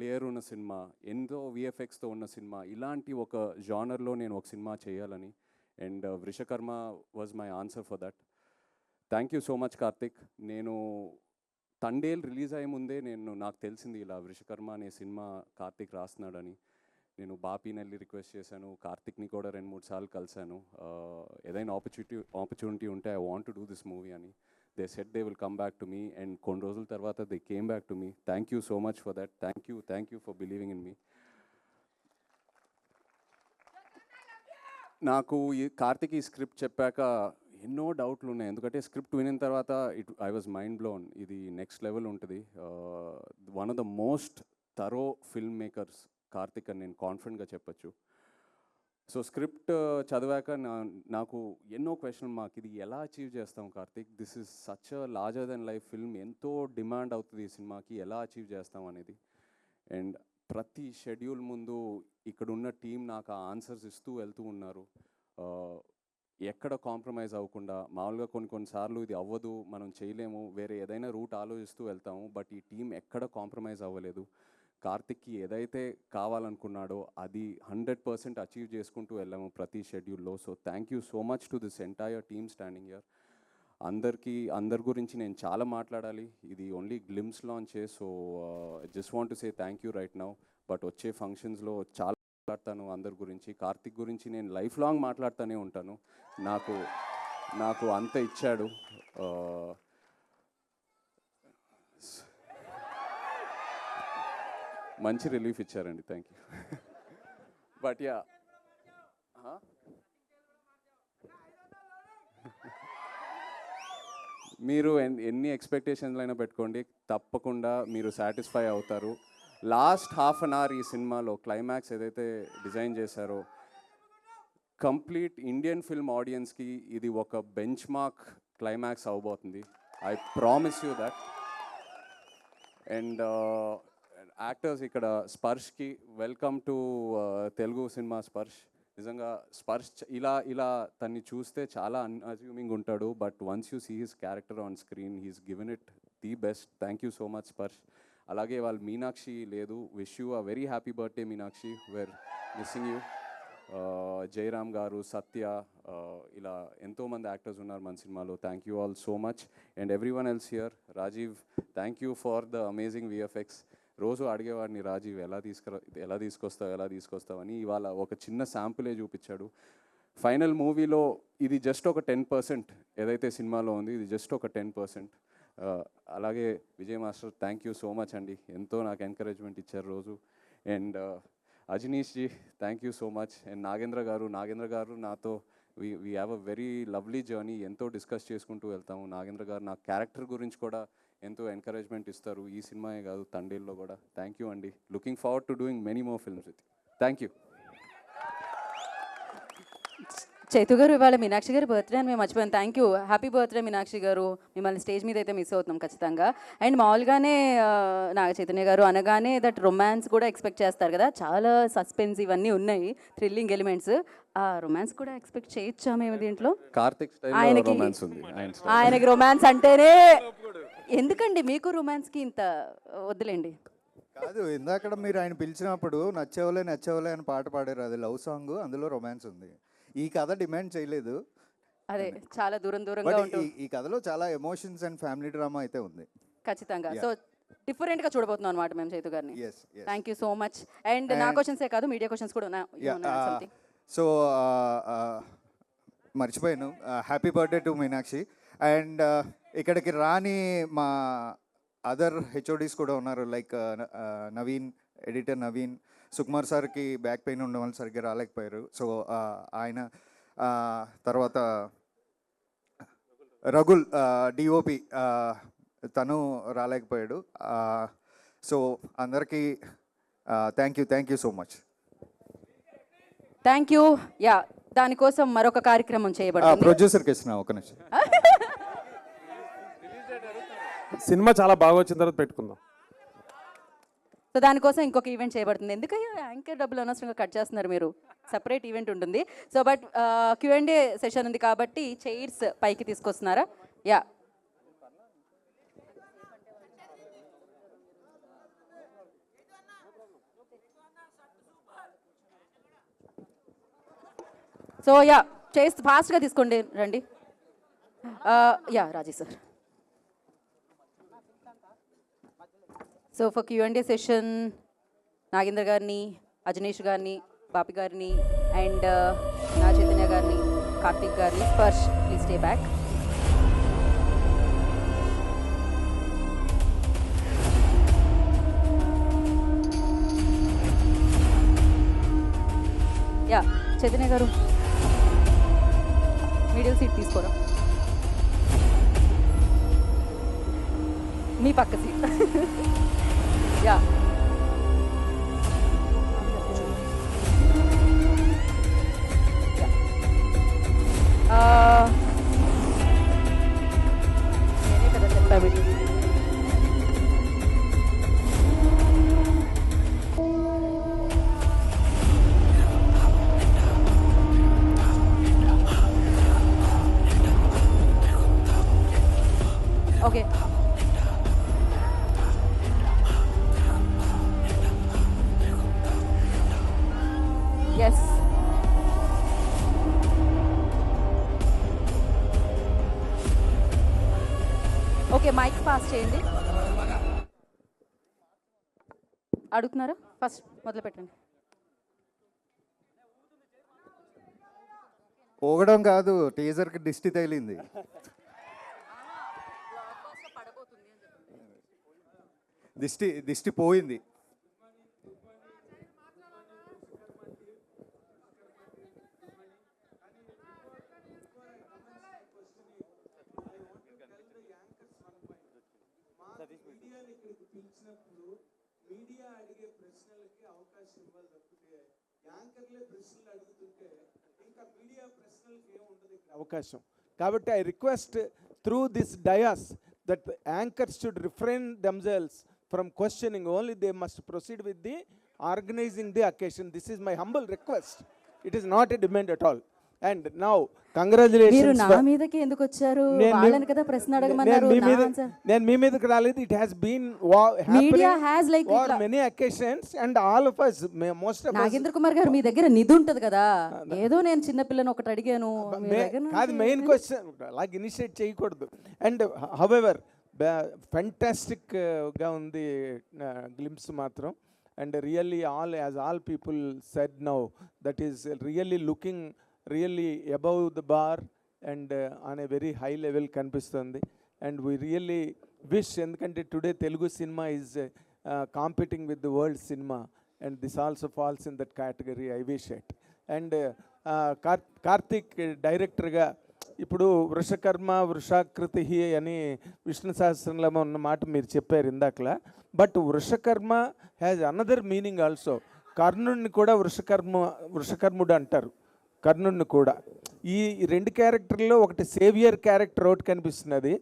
Speaker 11: లేయర్ ఉన్న సినిమా, ఎంతో విఎఫ్ఎక్స్తో ఉన్న సినిమా, ఇలాంటి ఒక జానర్లో నేను ఒక సినిమా చేయాలని. And Vrushakarma was my answer for that. Thank you so much Karthik. నేను తండేల్ రిలీజ్ అయ్యే ముందే నాకు తెలిసింది ఇలా వృషకర్మ అనే సినిమా కార్తిక్ రాస్తున్నాడని. నేను బాపీని వెళ్ళి రిక్వెస్ట్ చేశాను, కార్తిక్ని కూడా 2-3 సార్లు కలిశాను. ఏదైనా ఆపర్చునిటీ ఉంటే I want to do this movie అని. They said they will come back to me, and కొన్ని రోజుల తర్వాత they came back to me. Thank you so much for that. Thank you for believing in me. నాకు ఈ కార్తిక్ ఈ స్క్రిప్ట్ చెప్పాక ఎన్నో డౌట్లు ఉన్నాయి, ఎందుకంటే స్క్రిప్ట్ వినిన తర్వాత ఐ వాజ్ మైండ్ బ్లోన్. ఇది నెక్స్ట్ లెవెల్ ఉంటుంది. One of the most thorough film makers Karthik అని నేను కాన్ఫిడెంట్గా చెప్పచ్చు. సో స్క్రిప్ట్ చదివాక నాకు ఎన్నో క్వశ్చన్ మార్క్, ఇది ఎలా అచీవ్ చేస్తాం Karthik, this is such a larger than life film, ఎంతో డిమాండ్ అవుతుంది ఈ సినిమాకి, ఎలా అచీవ్ చేస్తాం అనేది. అండ్ ప్రతి షెడ్యూల్ ముందు ఇక్కడున్న టీం నాకు ఆ ఆన్సర్స్ ఇస్తూ వెళ్తూ ఉన్నారు. ఎక్కడ కాంప్రమైజ్ అవ్వకుండా, మామూలుగా కొన్నిసార్లు ఇది అవ్వదు, మనం చేయలేము, వేరే ఏదైనా రూట్ ఆలోచిస్తూ వెళ్తాము, బట్ ఈ టీం ఎక్కడ కాంప్రమైజ్ అవ్వలేదు. కార్తిక్కి ఏదైతే కావాలనుకున్నాడో అది 100% అచీవ్ చేసుకుంటూ వెళ్ళాము ప్రతి షెడ్యూల్లో. So thank you so much to this entire team standing here. అందరి గురించి నేను చాలా మాట్లాడాలి, ఇది ఓన్లీ గ్లిమ్స్ లాంచే. So just want to say thank you right now. But వచ్చే ఫంక్షన్స్లో చాలా మాట్లాడతాను అందరి గురించి. కార్తిక్ గురించి నేను లైఫ్ లాంగ్ మాట్లాడుతూనే ఉంటాను. నాకు అంత ఇచ్చాడు. మంచి రిలీఫ్ ఇచ్చారండి, థ్యాంక్ యూ. బట్ యా, మీరు ఎన్ని ఎక్స్పెక్టేషన్లు అయినా పెట్టుకోండి, తప్పకుండా మీరు సాటిస్ఫై అవుతారు. లాస్ట్ హాఫ్ అన్ అవర్ ఈ సినిమాలో క్లైమాక్స్ ఏదైతే డిజైన్ చేశారో, కంప్లీట్ ఇండియన్ ఫిల్మ్ ఆడియన్స్కి ఇది ఒక బెంచ్ మార్క్ క్లైమాక్స్ అవబోతుంది. I promise you that. And actors ఇక్కడ స్పర్శ్కి welcome to Telugu cinema. Sparsh నిజంగా ఇలా తన్ని చూస్తే చాలా అన్అజ్యూమింగ్ ఉంటాడు, but once you see his character on screen he's given it the best. Thank you so much Sparsh. అలాగే వాళ్ళు మీనాక్షి లేదు, wish you a very happy birthday Meenakshi, we're missing you. Jayaram గారు, సత్య, ఇలా ఎంతోమంది యాక్టర్స్ ఉన్నారు మన సినిమాలో. Thank you all so much. And everyone else here. Rajeev, thank you for the amazing VFX. రోజు అడిగేవాడిని, రాజీవ్ ఎలా తీసుకొస్తావు అని. ఇవాళ ఒక చిన్న శాంపులే చూపించాడు. ఫైనల్ మూవీలో ఇది జస్ట్ ఒక 10%, ఏదైతే సినిమాలో ఉంది ఇది జస్ట్ ఒక 10%. అలాగే Vijay master, thank you so much అండి, ఎంతో నాకు ఎంకరేజ్మెంట్ ఇచ్చారు రోజు. And Ajaneesh ji, thank you so much. And Nagendra గారు నాతో we have a very lovely journey, ఎంతో డిస్కస్ చేసుకుంటూ వెళ్తాము. నాగేంద్ర గారు నా క్యారెక్టర్ గురించి కూడా ఎంతో ఎంకరేజ్మెంట్ ఇస్తారు, ఈ సినిమాయే కాదు తండేల్లో కూడా. థ్యాంక్ యూ అండి. Looking forward to doing many more films with you. Thank you.
Speaker 6: Chaitu గారు, ఇవాళ మీనాక్షి గారి బర్త్డే అని మేము మర్చిపోయాం. Thank you, happy birthday Meenakshi గారు. మిమ్మల్ని స్టేజ్ మీద అయితే మిస్ అవుతున్నాం ఖచ్చితంగా. అండ్ మామూలుగానే నాగ చైతన్య గారు అనగానే దట్ రొమాన్స్ కూడా ఎక్స్పెక్ట్ చేస్తారు కదా, చాలా సస్పెన్స్ ఇవన్నీ ఉన్నాయి, థ్రిల్లింగ్ ఎలిమెంట్స్. ఆ రొమాన్స్ కూడా ఎక్స్పెక్ట్ చేయొచ్చా మేము దీంట్లో?
Speaker 11: కార్తిక్
Speaker 6: ఆయనకి రొమాన్స్ అంటేనే ఎందుకండి, మీకు రొమాన్స్కి ఇంత వద్దులేండి.
Speaker 2: కాదు, ఇందాక మీరు ఆయన పిలిచినప్పుడు నచ్చేవలే అని పాట పాడారు, అది లవ్ సాంగ్, అందులో రొమాన్స్ ఉంది. ఈ కథ డిమాండ్ చేయలేదు,
Speaker 6: అదే చాలా దూరంగా ఉంటుంది.
Speaker 2: ఈ కథలో చాలా ఎమోషన్స్ అండ్ ఫ్యామిలీ డ్రామా అయితే ఉంది
Speaker 6: ఖచ్చితంగా. సో డిఫరెంట్గా చూడబోతున్నాం అనమాట మేము చైతు గారిని. Thank you so much. And నా క్వశ్చన్సే కాదు, మీడియా క్వశ్చన్స్ కూడా ఉన్నాయి.
Speaker 2: సో మర్చిపోయాను, happy birthday to Meenakshi. And ఇక్కడికి రాని మా అదర్ హెచ్ఓడీస్ కూడా ఉన్నారు, లైక్ నవీన్, ఎడిటర్ నవీన్. సుకుమార్ సార్కి బ్యాక్ పెయిన్ ఉండడం వల్ల సరిగ్గా రాలేకపోయారు. సో ఆయన తర్వాత రఘుల్ డిఓపి, తను రాలేకపోయాడు. సో అందరికీ thank you so much.
Speaker 6: Thank you. Yeah, దానికోసం మరొక కార్యక్రమం చేయబడుతుంది.
Speaker 2: ప్రొడ్యూసర్కి ఇస్తున్నా ఒక నిమిషం.
Speaker 10: సినిమా చాలా బాగా వచ్చిన తర్వాత పెట్టుకుందాం.
Speaker 6: సో దానికోసం ఇంకొక ఈవెంట్ చేయబడుతుంది. ఎందుకయ్యా యాంకర్ డబ్బులు అనవసరంగా కట్ చేస్తున్నారు మీరు? సపరేట్ ఈవెంట్ ఉంటుంది. సో బట్ Q&A సెషన్ ఉంది కాబట్టి చైర్స్ పైకి తీసుకొస్తున్నారా? యా, సో యా చైర్స్ ఫాస్ట్గా తీసుకోండి, రండి. Yeah Raji sir. So for Q&A session Nagendra గారిని, అజనీష్ గారిని, బాపి గారిని అండ్ నా చైతన్య గారిని, కార్తిక్ గారిని. Sparsh please stay back. Yeah Chaitanya గారు మిడిల్ సీట్ తీసుకోరా, మీ పక్క సీట్. యా నేనే కదా చెప్పా video. Okay yes okay mike pass చేయండి. అడుగుతున్నారా? ఫస్ట్ మొదలు పెట్టండి.
Speaker 2: పోగడం కాదు, టీజర్కి దిష్టి తగిలింది. దిష్టి పోయింది.
Speaker 12: మీడియా అడిగే ప్రశ్నలకి అవకాశం ఇవ్వాలి తప్పితే యాంకర్లే ప్రశ్నలు అడుగుతుంటే ఇంకా మీడియా ప్రశ్నలకి ఏముంటుంది ఇక్కడ అవకాశం. కాబట్టి I request through this dais that anchors should refrain themselves from questioning, only they must proceed with the organising the occasion. This is my humble request. It is not a demand at all. And now
Speaker 6: మీరు
Speaker 12: కంగ్రాచులేషన్స్.
Speaker 6: నా మీదకి ఎందుకు వచ్చారు? వాళ్ళని కదా ప్రశ్న అడగమన్నారు.
Speaker 12: నేను మీ మీదకి రాలేదు. It has been
Speaker 6: media has like
Speaker 12: for many occasions and all of us, most of
Speaker 6: Nagendra Kumar గారు మీ దగ్గర నిధి ఉంటది కదా, ఏదో నేను చిన్న పిల్లని ఒకటి అడిగాను
Speaker 12: కాదు మెయిన్ క్వశ్చన్ అలాగ ఇనిషియేట్ చేయకూడదు. అండ్ హౌఎవర్ ఫెంటాస్టిక్ గా ఉంది గ్లిమ్స్ మాత్రం. And really all people said now, that is really looking really above the bar and on a very high level కనిపిస్తుంది. And we really wish, ఎందుకంటే today Telugu cinema is competing with the world cinema, and this also falls in that category. I wish it. And Karthik డైరెక్టర్గా ఇప్పుడు వృషకర్మ వృషాకృతి అని విష్ణు సహస్రంలో ఉన్న మాట మీరు చెప్పారు ఇందాకలా. But Vrushakarma has another meaning also. కర్ణుడిని కూడా వృషకర్ముడు అంటారు, కర్ణుడిని కూడా. ఈ రెండు క్యారెక్టర్లో ఒకటి సేవియర్ క్యారెక్టర్ ఒకటి కనిపిస్తున్నది,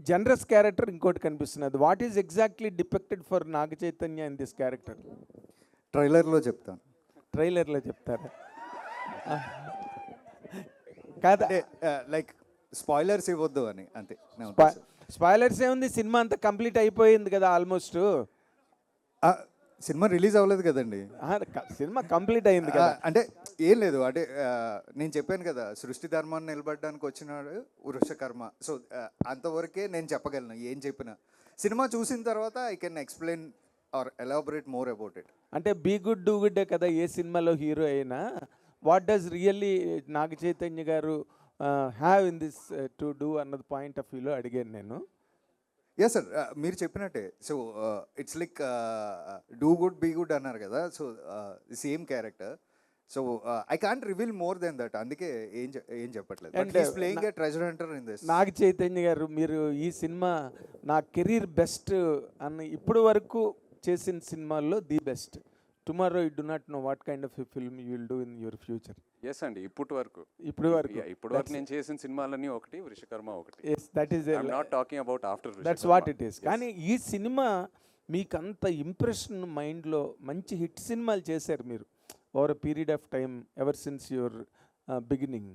Speaker 12: జనరస్ క్యారెక్టర్ ఇంకోటి కనిపిస్తున్నది. What is exactly depicted for Naga Chaitanya in this character?
Speaker 2: ట్రైలర్లో చెప్తాను.
Speaker 12: ట్రైలర్లో చెప్తారా? కాదా,
Speaker 2: లైక్ స్పాయిలర్స్ ఇవ్వద్దు అని అంతే.
Speaker 12: స్పాయిలర్స్ ఏముంది, సినిమా అంతా కంప్లీట్ అయిపోయింది కదా ఆల్మోస్ట్.
Speaker 2: సినిమా రిలీజ్ అవ్వలేదు కదండి.
Speaker 12: సినిమా కంప్లీట్ అయింది కదా.
Speaker 2: అంటే ఏం లేదు, అంటే నేను చెప్పాను కదా, సృష్టి ధర్మాన్ని నిలబడడానికి వచ్చినాడు వృషకర్మ. సో అంతవరకే నేను చెప్పగలను. ఏం చెప్పినా సినిమా చూసిన తర్వాత I can explain or elaborate more about it.
Speaker 12: అంటే బీ గుడ్ డూ గుడ్డే కదా ఏ సినిమాలో హీరో అయినా. What does really Naga Chaitanya గారు have in this to do అన్నది పాయింట్ ఆఫ్ వ్యూలో అడిగాను నేను.
Speaker 2: ఎస్ సార్, మీరు చెప్పినట్టే. So it's like do good be good అన్నారు కదా, so same character. So I can't reveal more than that, అందుకే ఏం చెప్పట్లేదు. Playing a treasure hunter in this.
Speaker 12: నాగ చైతన్య గారు, మీరు ఈ సినిమా నా కెరీర్ బెస్ట్ అని ఇప్పుడు వరకు చేసిన సినిమాల్లో the best. Tomorrow you do not know what kind of film you will do in your future.
Speaker 11: Yes అండి, ఇప్పుడు వరకు నేను చేసిన సినిమాలన్నీ ఒకటి, వృషకర్మ ఒకటి.
Speaker 12: That is
Speaker 11: not talking about after.
Speaker 12: That's what it is. కానీ ఈ సినిమా మీకు అంత ఇంప్రెషన్ మైండ్లో, మంచి హిట్ సినిమాలు చేశారు మీరు over a period of time ever since your beginning.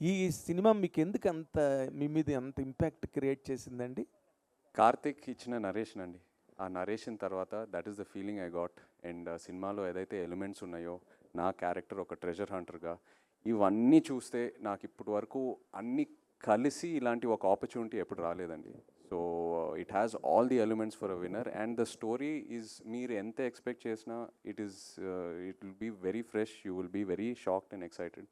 Speaker 12: ఈ సినిమా మీకు ఎందుకు అంత మీ మీద అంత ఇంపాక్ట్ క్రియేట్ చేసిందండి?
Speaker 11: కార్తిక్ ఇచ్చిన నరేషన్ అండి. ఆ నరేషన్ తర్వాత that is the feeling I got. And సినిమాలో ఏదైతే ఎలిమెంట్స్ ఉన్నాయో, నా క్యారెక్టర్ ఒక ట్రెజర్ హంటర్గా, ఇవన్నీ చూస్తే నాకు ఇప్పటి వరకు అన్నీ కలిసి ఇలాంటి ఒక ఆపర్చునిటీ ఎప్పుడు రాలేదండి. So so it has all the elements for a winner and the story is మీరు ఎంత ఎక్స్పెక్ట్ చేసినా it will be very fresh, you will be very shocked and excited.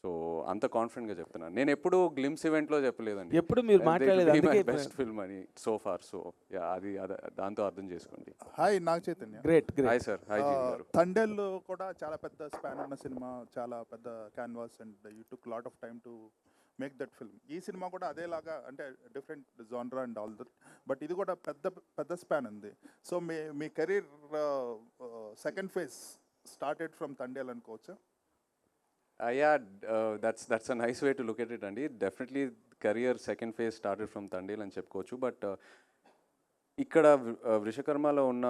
Speaker 11: So అంత కాన్ఫిడెంట్గా చెప్తున్నాను. నేను ఎప్పుడు గ్లిమ్స్ ఈవెంట్లో చెప్పలేదండి,
Speaker 12: ఎప్పుడు మీరు మాట్లాడలేదు
Speaker 11: బెస్ట్ ఫిల్మ్ అని సో ఫార్. సో అది దాంతో అర్థం చేసుకోండి.
Speaker 13: Hi Naga Chaitanya.
Speaker 12: Great
Speaker 11: hi sir. Hi GV గారు.
Speaker 13: తండేల్ కూడా చాలా పెద్ద స్పాన్ ఉన్న సినిమా, చాలా పెద్ద canvas and you took lot of time to make that film. ఈ సినిమా కూడా అదేలాగా, అంటే డిఫరెంట్ జానరా అండ్ ఆల్ దట్, బట్ ఇది కూడా పెద్ద స్పాన్ ఉంది. సో మీ career second phase started from Thandel అనుకోవచ్చా?
Speaker 11: that's a nice way to look at it అండి. Definitely career second phase started from Thandel అని చెప్పుకోవచ్చు. బట్ ఇక్కడ వృషకర్మలో ఉన్న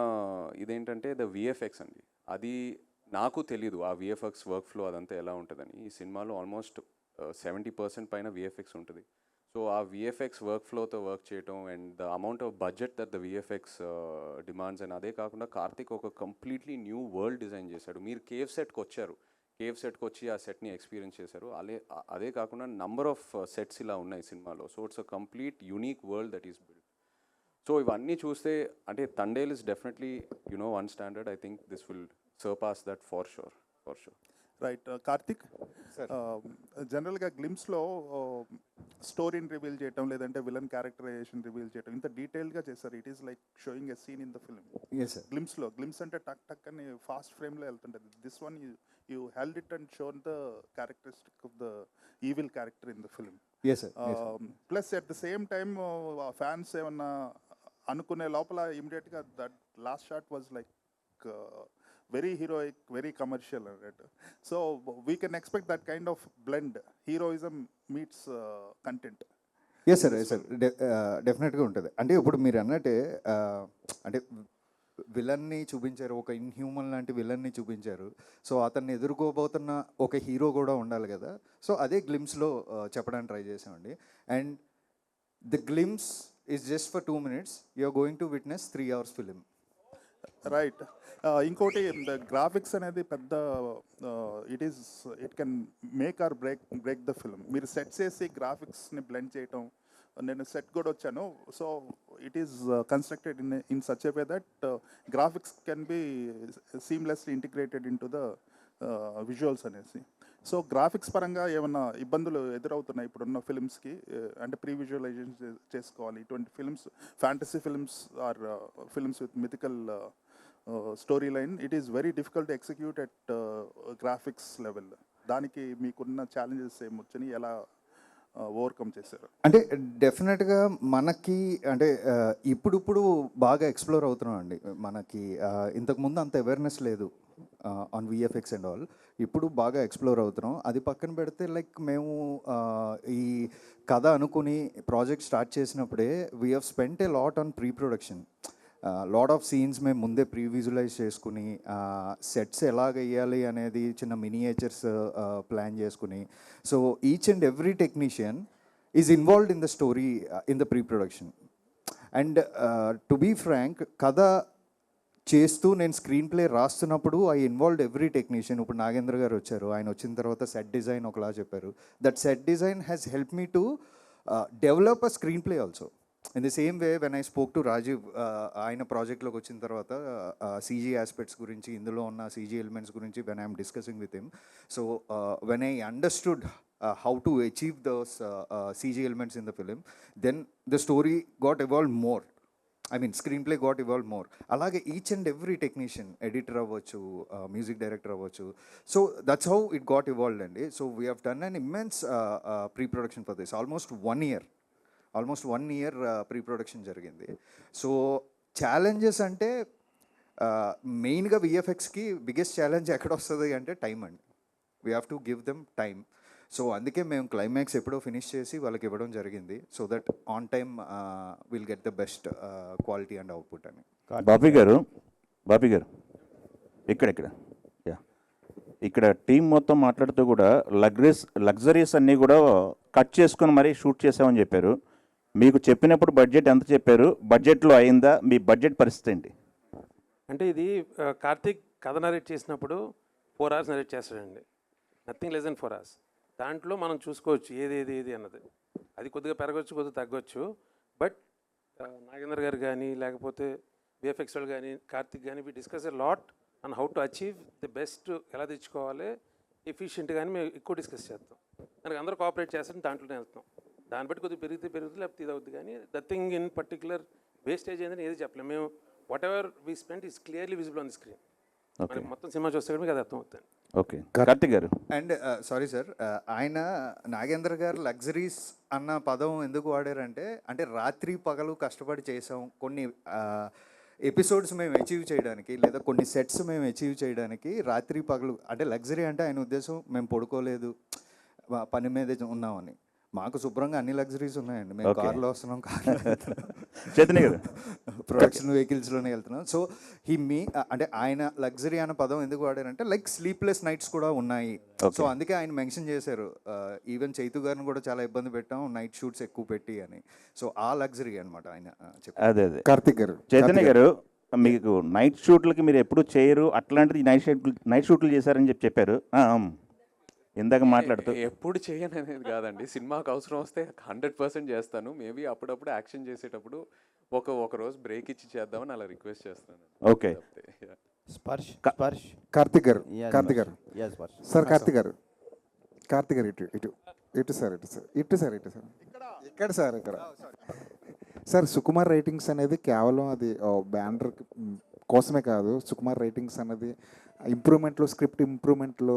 Speaker 11: ఇదేంటంటే ద విఎఫ్ఎక్స్ అండి. అది నాకు తెలీదు ఆ విఎఫ్ఎక్స్ వర్క్ ఫ్లో అదంతా ఎలా ఉంటుందని. ఈ సినిమాలో ఆల్మోస్ట్ 70% పైన విఎఫ్ఎక్స్ ఉంటుంది. సో ఆ విఎఫ్ఎక్స్ వర్క్ ఫ్లోతో వర్క్ చేయటం and the amount of budget that the VFX demands, and అదే కాకుండా కార్తిక్ ఒక కంప్లీట్లీ న్యూ వరల్డ్ డిజైన్ చేశాడు. మీరు కేవ్ సెట్కి వచ్చారు, కేవ్ సెట్కి వచ్చి ఆ సెట్ని ఎక్స్పీరియన్స్ చేశారు. అదే కాకుండా నంబర్ ఆఫ్ సెట్స్ ఇలా ఉన్నాయి సినిమాలో. So it's a complete unique world that is build. So ఇవన్నీ చూస్తే అంటే Thandel is definitely one standard. I think this will surpass that for sure.
Speaker 13: Right. Karthik, జనరల్గా గ్లిమ్స్లో స్టోరీని రివీల్ చేయటం, లేదంటే విలన్ క్యారెక్టరైజేషన్ రివీల్ చేయటం ఇంత డీటెయిల్గా చేస్తారు. It is like showing a scene in the film. Glimpse అంటే టక్ అని ఫాస్ట్ ఫ్రేమ్లో వెళ్తుంటుంది. This one you held it and shown the characteristic of the evil character in the film. Plus at the same time fans ఏమన్నా అనుకునే లోపల ఇమీడియట్గా that last shot was like very heroic, very commercial, right? So we can expect that kind of blend, heroism meets content.
Speaker 2: Yes sir డెఫినెట్గా ఉంటుంది. అంటే ఇప్పుడు మీరు అన్నట్టే అంటే విలన్ని చూపించారు, ఒక ఇన్హ్యూమన్ లాంటి విలన్ని చూపించారు. సో అతన్ని ఎదుర్కోబోతున్న ఒక హీరో కూడా ఉండాలి కదా. సో అదే గ్లిమ్స్లో చెప్పడానికి ట్రై చేసామండి. And the glimpse is just for 2 minutes. You are going to witness 3 hours film.
Speaker 13: Right. ఇంకోటి గ్రాఫిక్స్ అనేది పెద్ద it can make or break the film. మీరు సెట్స్ వేసి గ్రాఫిక్స్ని బ్లెండ్ చేయటం, నేను సెట్ కూడా వచ్చాను. So it is constructed in such a way that graphics can be seamlessly integrated in to the visuals అనేసి. సో గ్రాఫిక్స్ పరంగా ఏమన్నా ఇబ్బందులు ఎదురవుతున్నాయి ఇప్పుడున్న ఫిల్మ్స్కి? అంటే ప్రీ విజువలైజేషన్ చేసుకోవాలి ఇటువంటి films, fantasy films or films with mythical story line. It is very difficult to execute at graphics level. దానికి మీకున్న ఛాలెంజెస్ ఏమొచ్చని, ఎలా ఓవర్కమ్ చేశారు?
Speaker 2: అంటే డెఫినెట్గా మనకి అంటే ఇప్పుడు బాగా ఎక్స్ప్లోర్ అవుతున్నాం అండి. మనకి ఇంతకుముందు అంత అవేర్నెస్ లేదు ఆన్ విఎఫ్ఎక్స్ అండ్ ఆల్. ఇప్పుడు బాగా ఎక్స్ప్లోర్ అవుతున్నాం. అది పక్కన పెడితే లైక్ మేము ఈ కథ అనుకుని ప్రాజెక్ట్ స్టార్ట్ చేసినప్పుడే we have spent a lot on pre production. Lot of scenes మేము ముందే ప్రీ విజువలైజ్ చేసుకుని, సెట్స్ ఎలాగ వేయాలి అనేది చిన్న మినియేచర్స్ ప్లాన్ చేసుకుని. So each and every technician is involved in the story in the pre production. And to be frank, కథ చేస్తూ నేను స్క్రీన్ ప్లే రాస్తున్నప్పుడు ఐ ఇన్వాల్వ్డ్ ఎవ్రీ టెక్నీషియన్. ఇప్పుడు నాగేంద్ర గారు వచ్చారు, ఆయన వచ్చిన తర్వాత సెట్ డిజైన్ ఒకలా చెప్పారు. That set design has help me to develop a screen play also. In the same way, when I spoke to Rajiv, ఆయన ప్రాజెక్ట్లోకి వచ్చిన తర్వాత CG ఆస్పెక్ట్స్ గురించి, ఇందులో ఉన్న CG ఎలిమెంట్స్ గురించి when I am discussing with him, so when I understood how to achieve those CG elements in the film, then the story got evolved more. I mean, screenplay got evolved more. అలాగే each and every technician, editor అవ్వచ్చు, మ్యూజిక్ డైరెక్టర్ అవ్వచ్చు. So that's how it got evolved అండి. So we have done an immense pre production for this. Almost 1 year pre production జరిగింది. సో ఛాలెంజెస్ అంటే మెయిన్గా విఎఫ్ఎక్స్కి బిగ్గెస్ట్ ఛాలెంజ్ ఎక్కడ వస్తుంది అంటే టైం అండి. We have to give them time. So అందుకే మేము క్లైమాక్స్ ఎప్పుడో ఫినిష్ చేసి వాళ్ళకి ఇవ్వడం జరిగింది. So that on time will get the best quality and output అని.
Speaker 14: బాపి గారు ఇక్కడ టీం మొత్తం మాట్లాడుతూ కూడా లగ్జరీస్ అన్నీ కూడా కట్ చేసుకొని మరీ షూట్ చేసామని చెప్పారు. మీకు చెప్పినప్పుడు బడ్జెట్ ఎంత చెప్పారు? బడ్జెట్లో అయిందా? మీ బడ్జెట్ పరిస్థితి ఏంటి?
Speaker 10: అంటే ఇది కార్తీక్ కథ నరేట్ చేసినప్పుడు 4 hours నరేట్ చేస్తాడండి. Nothing less than 4 hours. దాంట్లో మనం చూసుకోవచ్చు ఏది అన్నది. అది కొద్దిగా పెరగవచ్చు, కొద్దిగా తగ్గొచ్చు. బట్ నాగేంద్ర గారు కానీ లేకపోతే విఎఫ్ఎక్స్ వాళ్ళు కానీ కార్తిక్ కానీ we discuss a lot and how to achieve the best ఎలా తెచ్చుకోవాలి ఎఫిషియెంట్ కానీ మేము ఎక్కువ డిస్కస్ చేస్తాం. మనకి అందరూ కోఆపరేట్ చేస్తాం, దాంట్లోనే వెళ్తాం. దాన్ని బట్టి కొద్దిగా పెరుగుతుంది లేకపోతే ఇది అవుతుంది. కానీ the thing in particular wastage ఏంటని ఏది చెప్పలేము. మేము what ever we spend is clearly visible on the screen. మనకి మొత్తం సినిమా చూస్తే కూడా మీకు అది అర్థం అవుతుంది.
Speaker 14: ఓకే, కార్తిక్ గారు.
Speaker 2: అండ్ సారీ సార్, ఆయన నాగేంద్ర గారు లగ్జరీస్ అన్న పదం ఎందుకు వాడారంటే, అంటే రాత్రి పగలు కష్టపడి చేసాం కొన్ని ఎపిసోడ్స్ మేము అచీవ్ చేయడానికి, లేదా కొన్ని సెట్స్ మేము అచీవ్ చేయడానికి రాత్రి పగలు. అంటే లగ్జరీ అంటే ఆయన ఉద్దేశం మేము పడుకోలేదు, పని మీదే ఉన్నామని. మాకు శుభ్రంగా అన్ని లగ్జరీస్ ఉన్నాయండి. మేము కార్లో వస్తున్నాం,
Speaker 14: చైతన్య గారు
Speaker 2: ప్రొడక్షన్ వెహికల్స్లోనే వెళ్తున్నాం. సో అంటే ఆయన లగ్జరీ అనే పదం ఎందుకు వాడారంటే, లైక్ స్లీప్లెస్ నైట్స్ కూడా ఉన్నాయి. సో అందుకే ఆయన మెన్షన్ చేశారు. ఈవెన్ చైతు గారిని కూడా చాలా ఇబ్బంది పెట్టాం నైట్ షూట్స్ ఎక్కువ పెట్టి అని. సో ఆ లగ్జరీ అనమాట ఆయన చెప్పారు.
Speaker 14: అదే
Speaker 5: కార్తిక్ గారు,
Speaker 14: చైతన్య గారు, మీకు నైట్ షూట్లకి మీరు ఎప్పుడు చేయరు, అట్లాంటిది నైట్ షూట్లు చేశారని చెప్పారు. ఇందాక మాట్లాడుతూ
Speaker 11: ఎప్పుడు చేయను అనేది కాదండి, సినిమాకి అవసరం వస్తే 100% చేస్తాను. మేబీ అప్పుడప్పుడు యాక్షన్ చేసేటప్పుడు ఒక రోజు బ్రేక్ ఇచ్చి చేద్దామని అలా రిక్వెస్ట్ చేస్తాను.
Speaker 14: ఓకే,
Speaker 12: స్పర్శ్
Speaker 5: కార్తిక్ గారు, కార్తిక్ గారు సార్, కార్తిక్ గారు, కార్తిక్ గారు ఇటు ఇటు ఇటు సార్, ఇటు సార్, ఇటు సార్, ఇటు సార్, ఇక్కడ సార్, ఇక్కడ సార్. సుకుమార్ రైటింగ్స్ అనేది కేవలం అది బ్యానర్ కోసమే కాదు. సుకుమార్ రైటింగ్స్ అనేది ఇంప్రూవ్మెంట్లో, స్క్రిప్ట్ ఇంప్రూవ్మెంట్లో,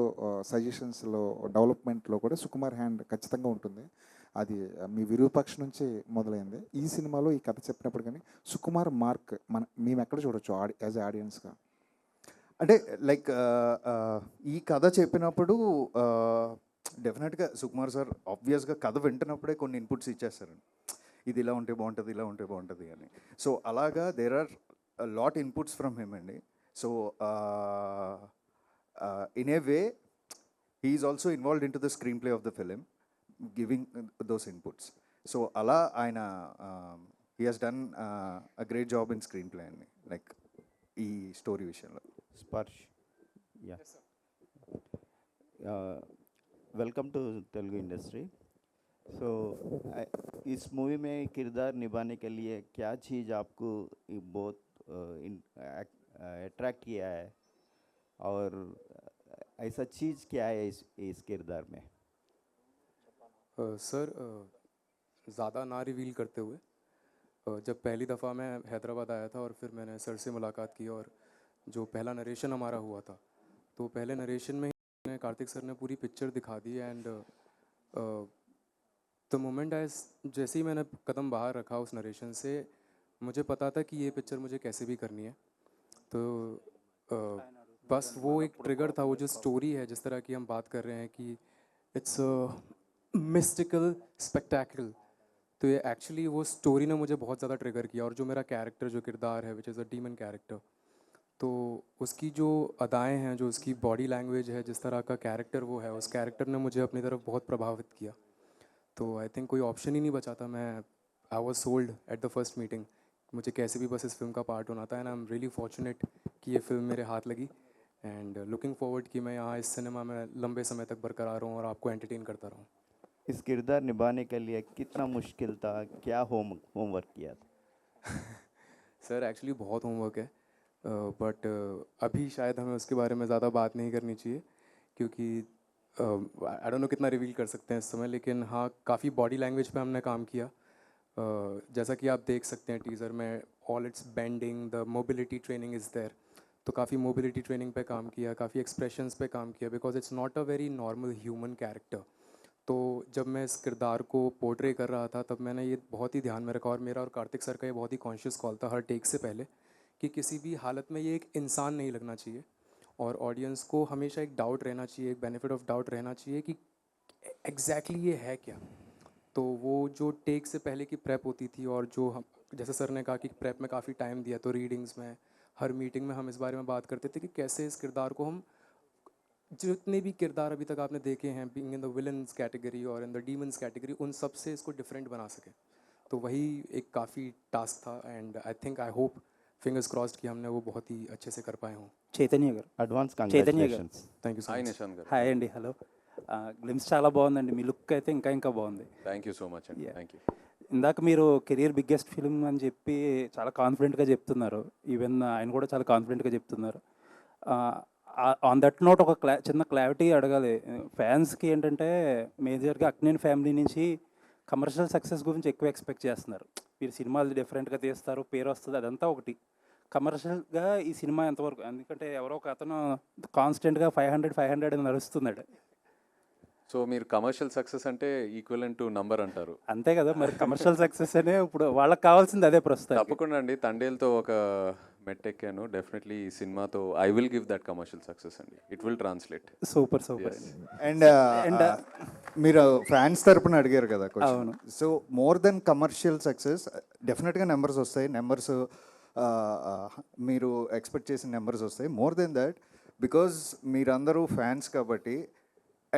Speaker 5: సజెషన్స్లో, డెవలప్మెంట్లో కూడా సుకుమార్ హ్యాండ్ ఖచ్చితంగా ఉంటుంది. అది మీ విరూపాక్ష నుంచి మొదలైంది. ఈ సినిమాలో ఈ కథ చెప్పినప్పుడు కానీ సుకుమార్ మార్క్ మేము ఎక్కడ చూడొచ్చు యాజ్ ఆడియన్స్గా?
Speaker 2: అంటే లైక్ ఈ కథ చెప్పినప్పుడు డెఫినెట్గా సుకుమార్ సార్ ఆబ్వియస్గా కథ వింటున్నప్పుడే కొన్ని ఇన్పుట్స్ ఇచ్చేస్తారండి. ఇది ఇలా ఉంటే బాగుంటుంది, ఇలా ఉంటే బాగుంటుంది అని. సో అలాగా there are lot inputs from him అండి. So in a way he is also involved in to the screenplay of the film, giving those inputs. So అలా ఆయన he has done a great job in screenplay అండి, లైక్ ఈ స్టోరీ విషయంలో.
Speaker 15: Sparsh, welcome to Telugu industry. So इस मूवी में किरदार निभाने के लिए क्या चीज़ आपको बहुत अट्रैक्ट किया है और ऐसा चीज़ क्या है इस किरदार में?
Speaker 8: सर, ज़्यादा ना रिवील करते हुए, जब पहली दफ़ा मैं हैदराबाद आया था और फिर मैंने सर से मुलाकात की और जो पहला नरेशन हमारा हुआ था, तो पहले नरेशन में ही कार्तिक सर ने पूरी पिक्चर दिखा दी. एंड द मोमेंट जैसे ही मैंने कदम बाहर रखा उस नरेशन से, मुझे पता था कि ये पिक्चर मुझे कैसे भी करनी है. तो बस वो एक ट्रिगर था, वो जो स्टोरी है जिस तरह की हम बात कर रहे हैं कि इट्स मिस्टिकल स्पेक्टेकल, तो ये एक्चुअली वो स्टोरी ने मुझे बहुत ज़्यादा ट्रिगर किया. और जो मेरा कैरेक्टर, जो किरदार है, which is a demon character, तो उसकी जो अदाएँ हैं, जो उसकी बॉडी लैंग्वेज है, जिस तरह का कैरेक्टर वो है, उस कैरेक्टर ने मुझे अपनी तरफ बहुत प्रभावित किया. तो आई थिंक कोई ऑप्शन ही नहीं बचा था. I was sold at the first meeting. मुझे कैसे भी बस इस फिल्म का पार्ट होना था. And I am really fortunate कि ये फिल्म मेरे हाथ लगी. एंड लुकिंग फॉरवर्ड कि मैं यहाँ इस सिनेमा में लंबे समय तक बरकरार रहूँ और आपको एंटरटेन करता रहूँ.
Speaker 15: इस किरदार निभाने के लिए कितना मुश्किल था, क्या होमवर्क किया था?
Speaker 8: सर एक्चुअली बहुत होमवर्क है, बट अभी शायद हमें उसके बारे में ज़्यादा बात नहीं करनी चाहिए, क्योंकि आई डोंट नो कितना रिवील कर सकते हैं इस समय. लेकिन हाँ, काफ़ी बॉडी लैंग्वेज पे हमने काम किया. जैसा कि आप देख सकते हैं टीज़र में, all it's bending, the mobility training is there. तो काफ़ी मोबिलिटी ट्रेनिंग पे काम किया, काफ़ी एक्सप्रेशंस पे काम किया, because it's not a very normal human character. तो जब मैं इस किरदार को पोर्ट्रे कर रहा था, तब मैंने ये बहुत ही ध्यान में रखा. और मेरा और कार्तिक सर का ये बहुत ही कॉन्शियस कॉल था हर टेक से पहले, कि किसी भी हालत में ये एक इंसान नहीं लगना चाहिए. और ऑडियंस को हमेशा एक डाउट रहना चाहिए, एक बेनिफिट ऑफ डाउट रहना चाहिए कि एग्जैक्टली ये है क्या. तो वो जो टेक से पहले की प्रेप होती थी, और जो हम, जैसे सर ने कहा कि प्रेप में काफ़ी टाइम दिया, तो रीडिंग्स में, हर मीटिंग में हम इस बारे में बात करते थे कि कैसे इस किरदार को हम, जितने भी किरदार अभी तक आपने देखे हैं, being in the villains category और इन द डीमन्स कैटेगरी, उन सब से इसको डिफरेंट बना सके. तो वही एक काफ़ी टास्क था. And I think, I hope, fingers crossed कि हमने वो बहुत ही अच्छे से कर पाए हों.
Speaker 15: చైతన్య గారు, advance congratulations.
Speaker 8: Thank you so
Speaker 11: hi
Speaker 8: much.
Speaker 11: Nishant గారు.
Speaker 16: హాయ్ అండి, హలో. గ్లిమ్స్ చాలా బాగుందండి, మీ లుక్ అయితే ఇంకా బాగుంది.
Speaker 11: థ్యాంక్ యూ సో మచ్ అండి. Thank you.
Speaker 16: ఇందాక మీరు కెరియర్ బిగ్గెస్ట్ ఫిల్మ్ అని చెప్పి చాలా కాన్ఫిడెంట్గా చెప్తున్నారు. ఈవెన్ ఆయన కూడా చాలా కాన్ఫిడెంట్గా చెప్తున్నారు. ఆన్ దట్ నోట్ ఒక చిన్న క్లారిటీ అడగాలి. ఫ్యాన్స్కి ఏంటంటే మేజర్గా అక్కినేని ఫ్యామిలీ నుంచి కమర్షియల్ సక్సెస్ గురించి ఎక్కువ ఎక్స్పెక్ట్ చేస్తున్నారు. మీరు సినిమాలు డిఫరెంట్గా తీస్తారు, పేరు వస్తుంది, అదంతా ఒకటి. కమర్షియల్గా ఈ సినిమా ఎంతవరకు, ఎందుకంటే ఎవరో ఒక అతను కాన్స్టెంట్గా 500 అని నడుస్తున్నాడు.
Speaker 11: సో మీరు కమర్షియల్ సక్సెస్ అంటే ఈక్వలెంట్ టు నంబర్ అంటారు.
Speaker 16: అంతే కదా మరి, కమర్షియల్ సక్సెస్ అనే ఇప్పుడు వాళ్ళకి కావాల్సింది అదే ప్రస్తుతం.
Speaker 11: తప్పకుండా అండి, తండేల్తో ఒక మెట్టెక్కాను. డెఫినెట్లీ ఈ సినిమాతో I will give that commercial success అండి. It will translate.
Speaker 16: Super.
Speaker 2: And మీరు ఫ్యాన్స్ తరపున అడిగారు కదా question. So more than commercial success డెఫినెట్గా నెంబర్స్ వస్తాయి. నెంబర్స్ మీరు ఎక్స్పెక్ట్ చేసిన నెంబర్స్ వస్తాయి. మోర్ దెన్ దట్, బికాజ్ మీరందరూ ఫ్యాన్స్ కాబట్టి.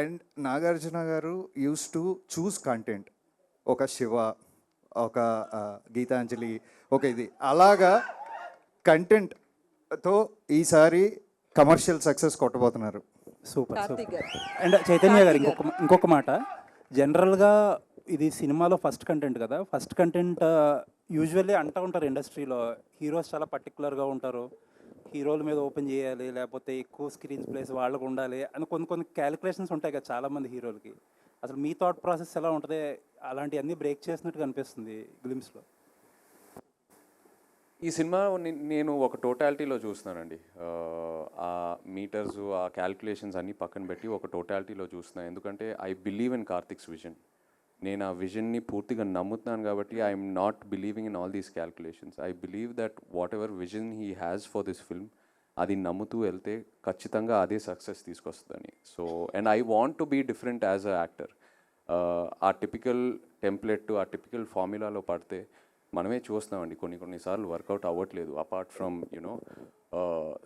Speaker 2: అండ్ నాగార్జున గారు యూస్ టు చూస్ కంటెంట్. ఒక శివ, ఒక గీతాంజలి, ఒక ఇది అలాగా కంటెంట్తో ఈసారి కమర్షియల్ సక్సెస్ కొట్టబోతున్నారు.
Speaker 16: సూపర్. అండ్ చైతన్య గారు ఇంకొక మాట, జనరల్గా ఇది సినిమాలో ఫస్ట్ కంటెంట్ కదా. ఫస్ట్ కంటెంట్ యూజువల్లీ అంటూ ఉంటారు ఇండస్ట్రీలో, హీరోస్ చాలా పర్టికులర్గా ఉంటారు, హీరోల మీద ఓపెన్ చేయాలి, లేకపోతే ఎక్కువ స్క్రీన్ ప్లేస్ వాళ్ళకు ఉండాలి అని కొన్ని క్యాలిక్యులేషన్స్ ఉంటాయి కదా చాలామంది హీరోలకి. అసలు మీ థాట్ ప్రాసెస్ ఎలా ఉంటుంది? అలాంటివన్నీ బ్రేక్ చేసినట్టు కనిపిస్తుంది గ్లిమ్స్లో.
Speaker 11: ఈ సినిమా నేను ఒక టోటాలిటీలో చూస్తున్నానండి. ఆ మీటర్స్, ఆ క్యాల్కులేషన్స్ అన్నీ పక్కన పెట్టి ఒక టోటాలిటీలో చూస్తున్నాను. ఎందుకంటే I believe in Karthik's vision. నేను ఆ విజన్ని పూర్తిగా నమ్ముతున్నాను కాబట్టి I'm not believing in all these calculations. I believe that whatever vision he has for this film, అది నమ్ముతూ వెళ్తే ఖచ్చితంగా అదే సక్సెస్ తీసుకొస్తుందని. So and I want to be different as a actor. ఆ టిపికల్ టెంప్లెట్, ఆ టిపికల్ ఫార్ములాలో పడితే మనమే చూస్తున్నామండి కొన్నిసార్లు వర్కౌట్ అవ్వట్లేదు, apart from you know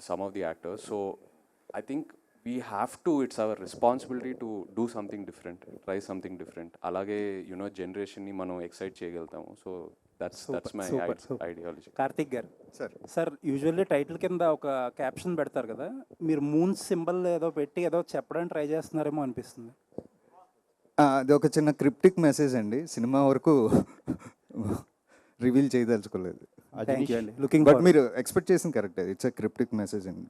Speaker 11: some of the actors. So I think we have to, it's our responsibility to do something different, try something different. అలాగే యునో జనరేషన్ని మనం ఎక్సైట్ చేయగలుగుతాము. So that's my ideology.
Speaker 16: Karthik గారు సార్, యూజువల్లీ టైటిల్ కింద ఒక క్యాప్షన్ పెడతారు కదా, మీరు మూన్ సింబల్ ఏదో పెట్టి ఏదో చెప్పడానికి ట్రై చేస్తున్నారేమో అనిపిస్తుంది.
Speaker 2: అది ఒక చిన్న క్రిప్టిక్ మెసేజ్ అండి, సినిమా వరకు రివీల్ చేయదలుచుకోలేదు. బట్ మీరు ఎక్స్పెక్ట్ చేసింది correct, it's a cryptic message అండి.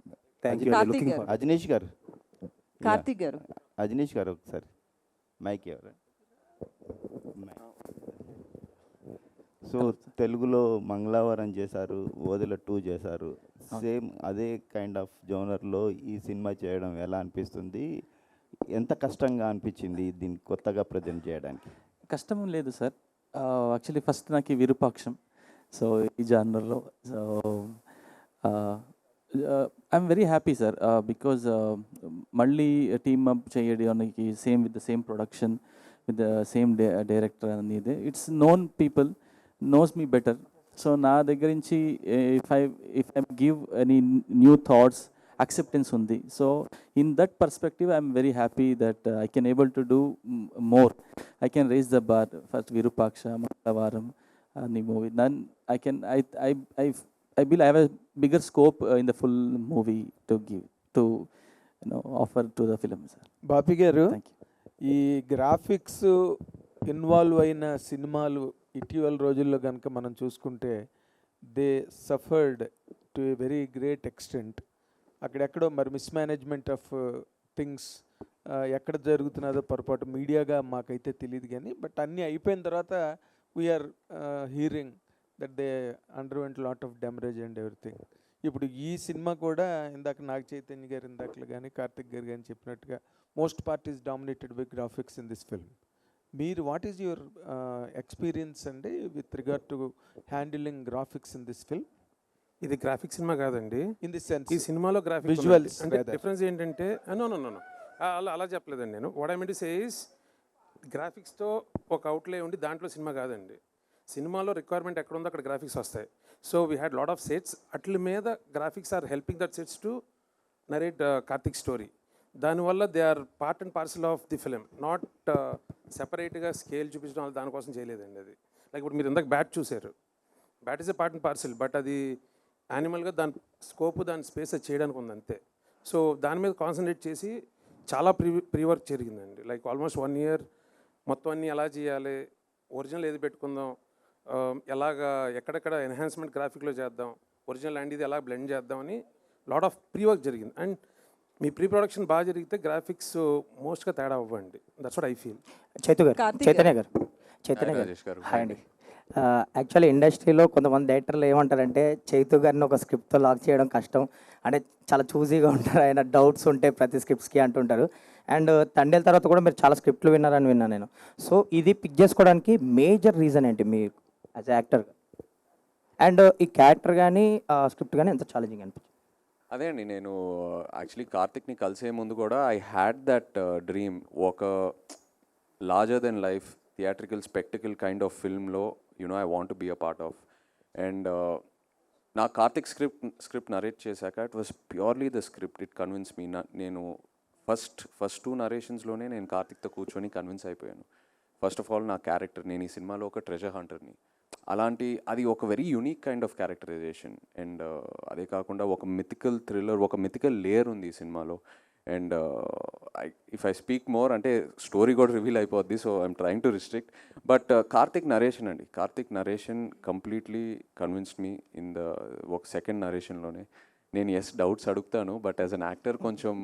Speaker 15: అజనీష్ గారు,
Speaker 6: కార్తిక్ గారు,
Speaker 15: అజనీష్ గారు ఒకసారి మైక్ ఎవరు. సో తెలుగులో మంగళవారం చేశారు, ఓదెల 2 చేశారు. సేమ్ అదే కైండ్ ఆఫ్ జోనర్లో ఈ సినిమా చేయడం ఎలా అనిపిస్తుంది? ఎంత కష్టంగా అనిపించింది దీన్ని కొత్తగా ప్రజెంట్ చేయడానికి?
Speaker 9: కష్టం లేదు సార్. యాక్చువల్లీ ఫస్ట్ నాకు విరూపాక్షం, సో ఈ జానర్లో. So I'm very happy sir, because మళ్ళీ టీమ్ అప్ చేయడానికి same with the same production, with the same director అనేది it's known people knows me better. So నా దగ్గర నుంచి if I give any new thoughts, acceptance ఉంది. So in that perspective I am very happy that I can able to do more. I can raise the bar. First Virupaksha, Mangalavaram and the movie, then I believe I have a bigger scope in the full movie to give, to offer to the film, sir.
Speaker 12: బాపి గారు,
Speaker 9: Thank you.
Speaker 12: ఈ గ్రాఫిక్స్ ఇన్వాల్వ్ అయిన సినిమాలు ఇటీవల రోజుల్లో కనుక మనం చూసుకుంటే they suffered to a very great extent. అక్కడెక్కడో మరి మిస్మేనేజ్మెంట్ ఆఫ్ థింగ్స్ ఎక్కడ జరుగుతున్నదో పొరపాటు మీడియాగా మాకైతే తెలియదు కానీ, బట్ అన్నీ అయిపోయిన తర్వాత we're hearing that they underwent lot of damage and everything. ఇప్పుడు ఈ సినిమా కూడా ఇందాక నాగ చైతన్య గారు ఇందాకలు కానీ కార్తిక్ గారు కానీ చెప్పినట్టుగా most part is dominated by graphics in this film. మీరు వాట్ ఈస్ యువర్ ఎక్స్పీరియన్స్ అండి with regard to handling graphics in this film?
Speaker 10: ఇది గ్రాఫిక్స్ సినిమా కాదండి,
Speaker 12: ఇన్ ది సెన్స్
Speaker 10: ఈ సినిమాలో గ్రాఫిక్స్
Speaker 12: విజువల్స్
Speaker 10: అంటే డిఫరెన్స్ ఏంటంటే నో అలా చెప్పలేదండి నేను. What I mean to say is గ్రాఫిక్స్తో ఒక అవుట్లే ఉండి దాంట్లో సినిమా కాదండి. సినిమాలో రిక్వైర్మెంట్ ఎక్కడ ఉందో అక్కడ గ్రాఫిక్స్ వస్తాయి. So we had lot of sets, అట్ల మీద graphics are helping that sets to narrate Karthik story. దానివల్ల they are part and parcel of the film, not సెపరేట్గా స్కేల్ చూపించడం దానికోసం చేయలేదండి. అది లైక్ ఇప్పుడు మీరు ఇందాక బ్యాట్ చూశారు, bat is a part and parcel, but అది యానిమల్గా దాని స్కోప్, దాని స్పేస్ అది చేయడానికి ఉంది అంతే. సో దాని మీద కాన్సన్ట్రేట్ చేసి చాలా ప్రీ వర్క్ జరిగిందండి. లైక్ ఆల్మోస్ట్ 1 year మొత్తం అన్నీ ఎలా చేయాలి, ఒరిజినల్ ఏది పెట్టుకుందాం, ఎలాగా ఎక్కడెక్కడ ఎన్హాన్స్మెంట్ గ్రాఫిక్లో చేద్దాం, ఒరిజినల్ అండ్ ఇది ఎలా బ్లెండ్ చేద్దామని లాట్ ఆఫ్ ప్రీ వర్క్ జరిగింది. అండ్ మీ ప్రీ ప్రొడక్షన్ బాగా జరిగితే గ్రాఫిక్స్ మోస్ట్గా తేడా అవ్వండి. That's what I feel.
Speaker 17: Chaitanya గారు హాయ్ అండి. యాక్చువల్లీ ఇండస్ట్రీలో కొంతమంది డైరెక్టర్లు ఏమంటారంటే చైతు గారిని ఒక స్క్రిప్ట్తో లాక్ చేయడం కష్టం, అంటే చాలా చూజీగా ఉంటారు, ఆయన డౌట్స్ ఉంటాయి ప్రతి స్క్రిప్ట్స్కి అంటుంటారు. అండ్ తండేల తర్వాత కూడా మీరు చాలా స్క్రిప్ట్లు విన్నారని విన్నాను నేను. సో ఇది పిక్ చేసుకోవడానికి మేజర్ రీజన్ ఏంటి మీ యాజ్ యాక్టర్? అండ్ ఈ క్యారెక్టర్ కానీ స్క్రిప్ట్ కానీ ఎంత ఛాలెంజింగ్ అనిపించింది?
Speaker 11: అదే అండి, నేను యాక్చువల్లీ కార్తిక్ని కలిసే ముందు కూడా ఐ హ్యాడ్ దట్ డ్రీమ్, ఒక larger than life theatrical spectacle kind of ఫిల్మ్లో I want to be a part of. And నా కార్తిక్ స్క్రిప్ట్ నరేట్ చేశాక it was purely the script, it convince me. నేను ఫస్ట్ 2 నరేషన్స్లోనే నేను కార్తిక్తో కూర్చొని కన్విన్స్ అయిపోయాను. ఫస్ట్ ఆఫ్ ఆల్ నా క్యారెక్టర్, నేను ఈ సినిమాలో ఒక ట్రెజర్ హంటర్ని, అలాంటి అది ఒక very unique kind of characterization. And అదే కాకుండా ఒక మిథికల్ థ్రిల్లర్, ఒక మిథికల్ లేయర్ ఉంది ఈ సినిమాలో. And if I speak more అంటే స్టోరీ కూడా రివీల్ అయిపోద్ది, so I'm trying to restrict. But Karthik narration అండి, Karthik narration completely convinced me in the ఒక సెకండ్ నరేషన్లోనే. నేను డౌట్స్ అడుగుతాను, బట్ యాజ్ అన్ యాక్టర్ కొంచెం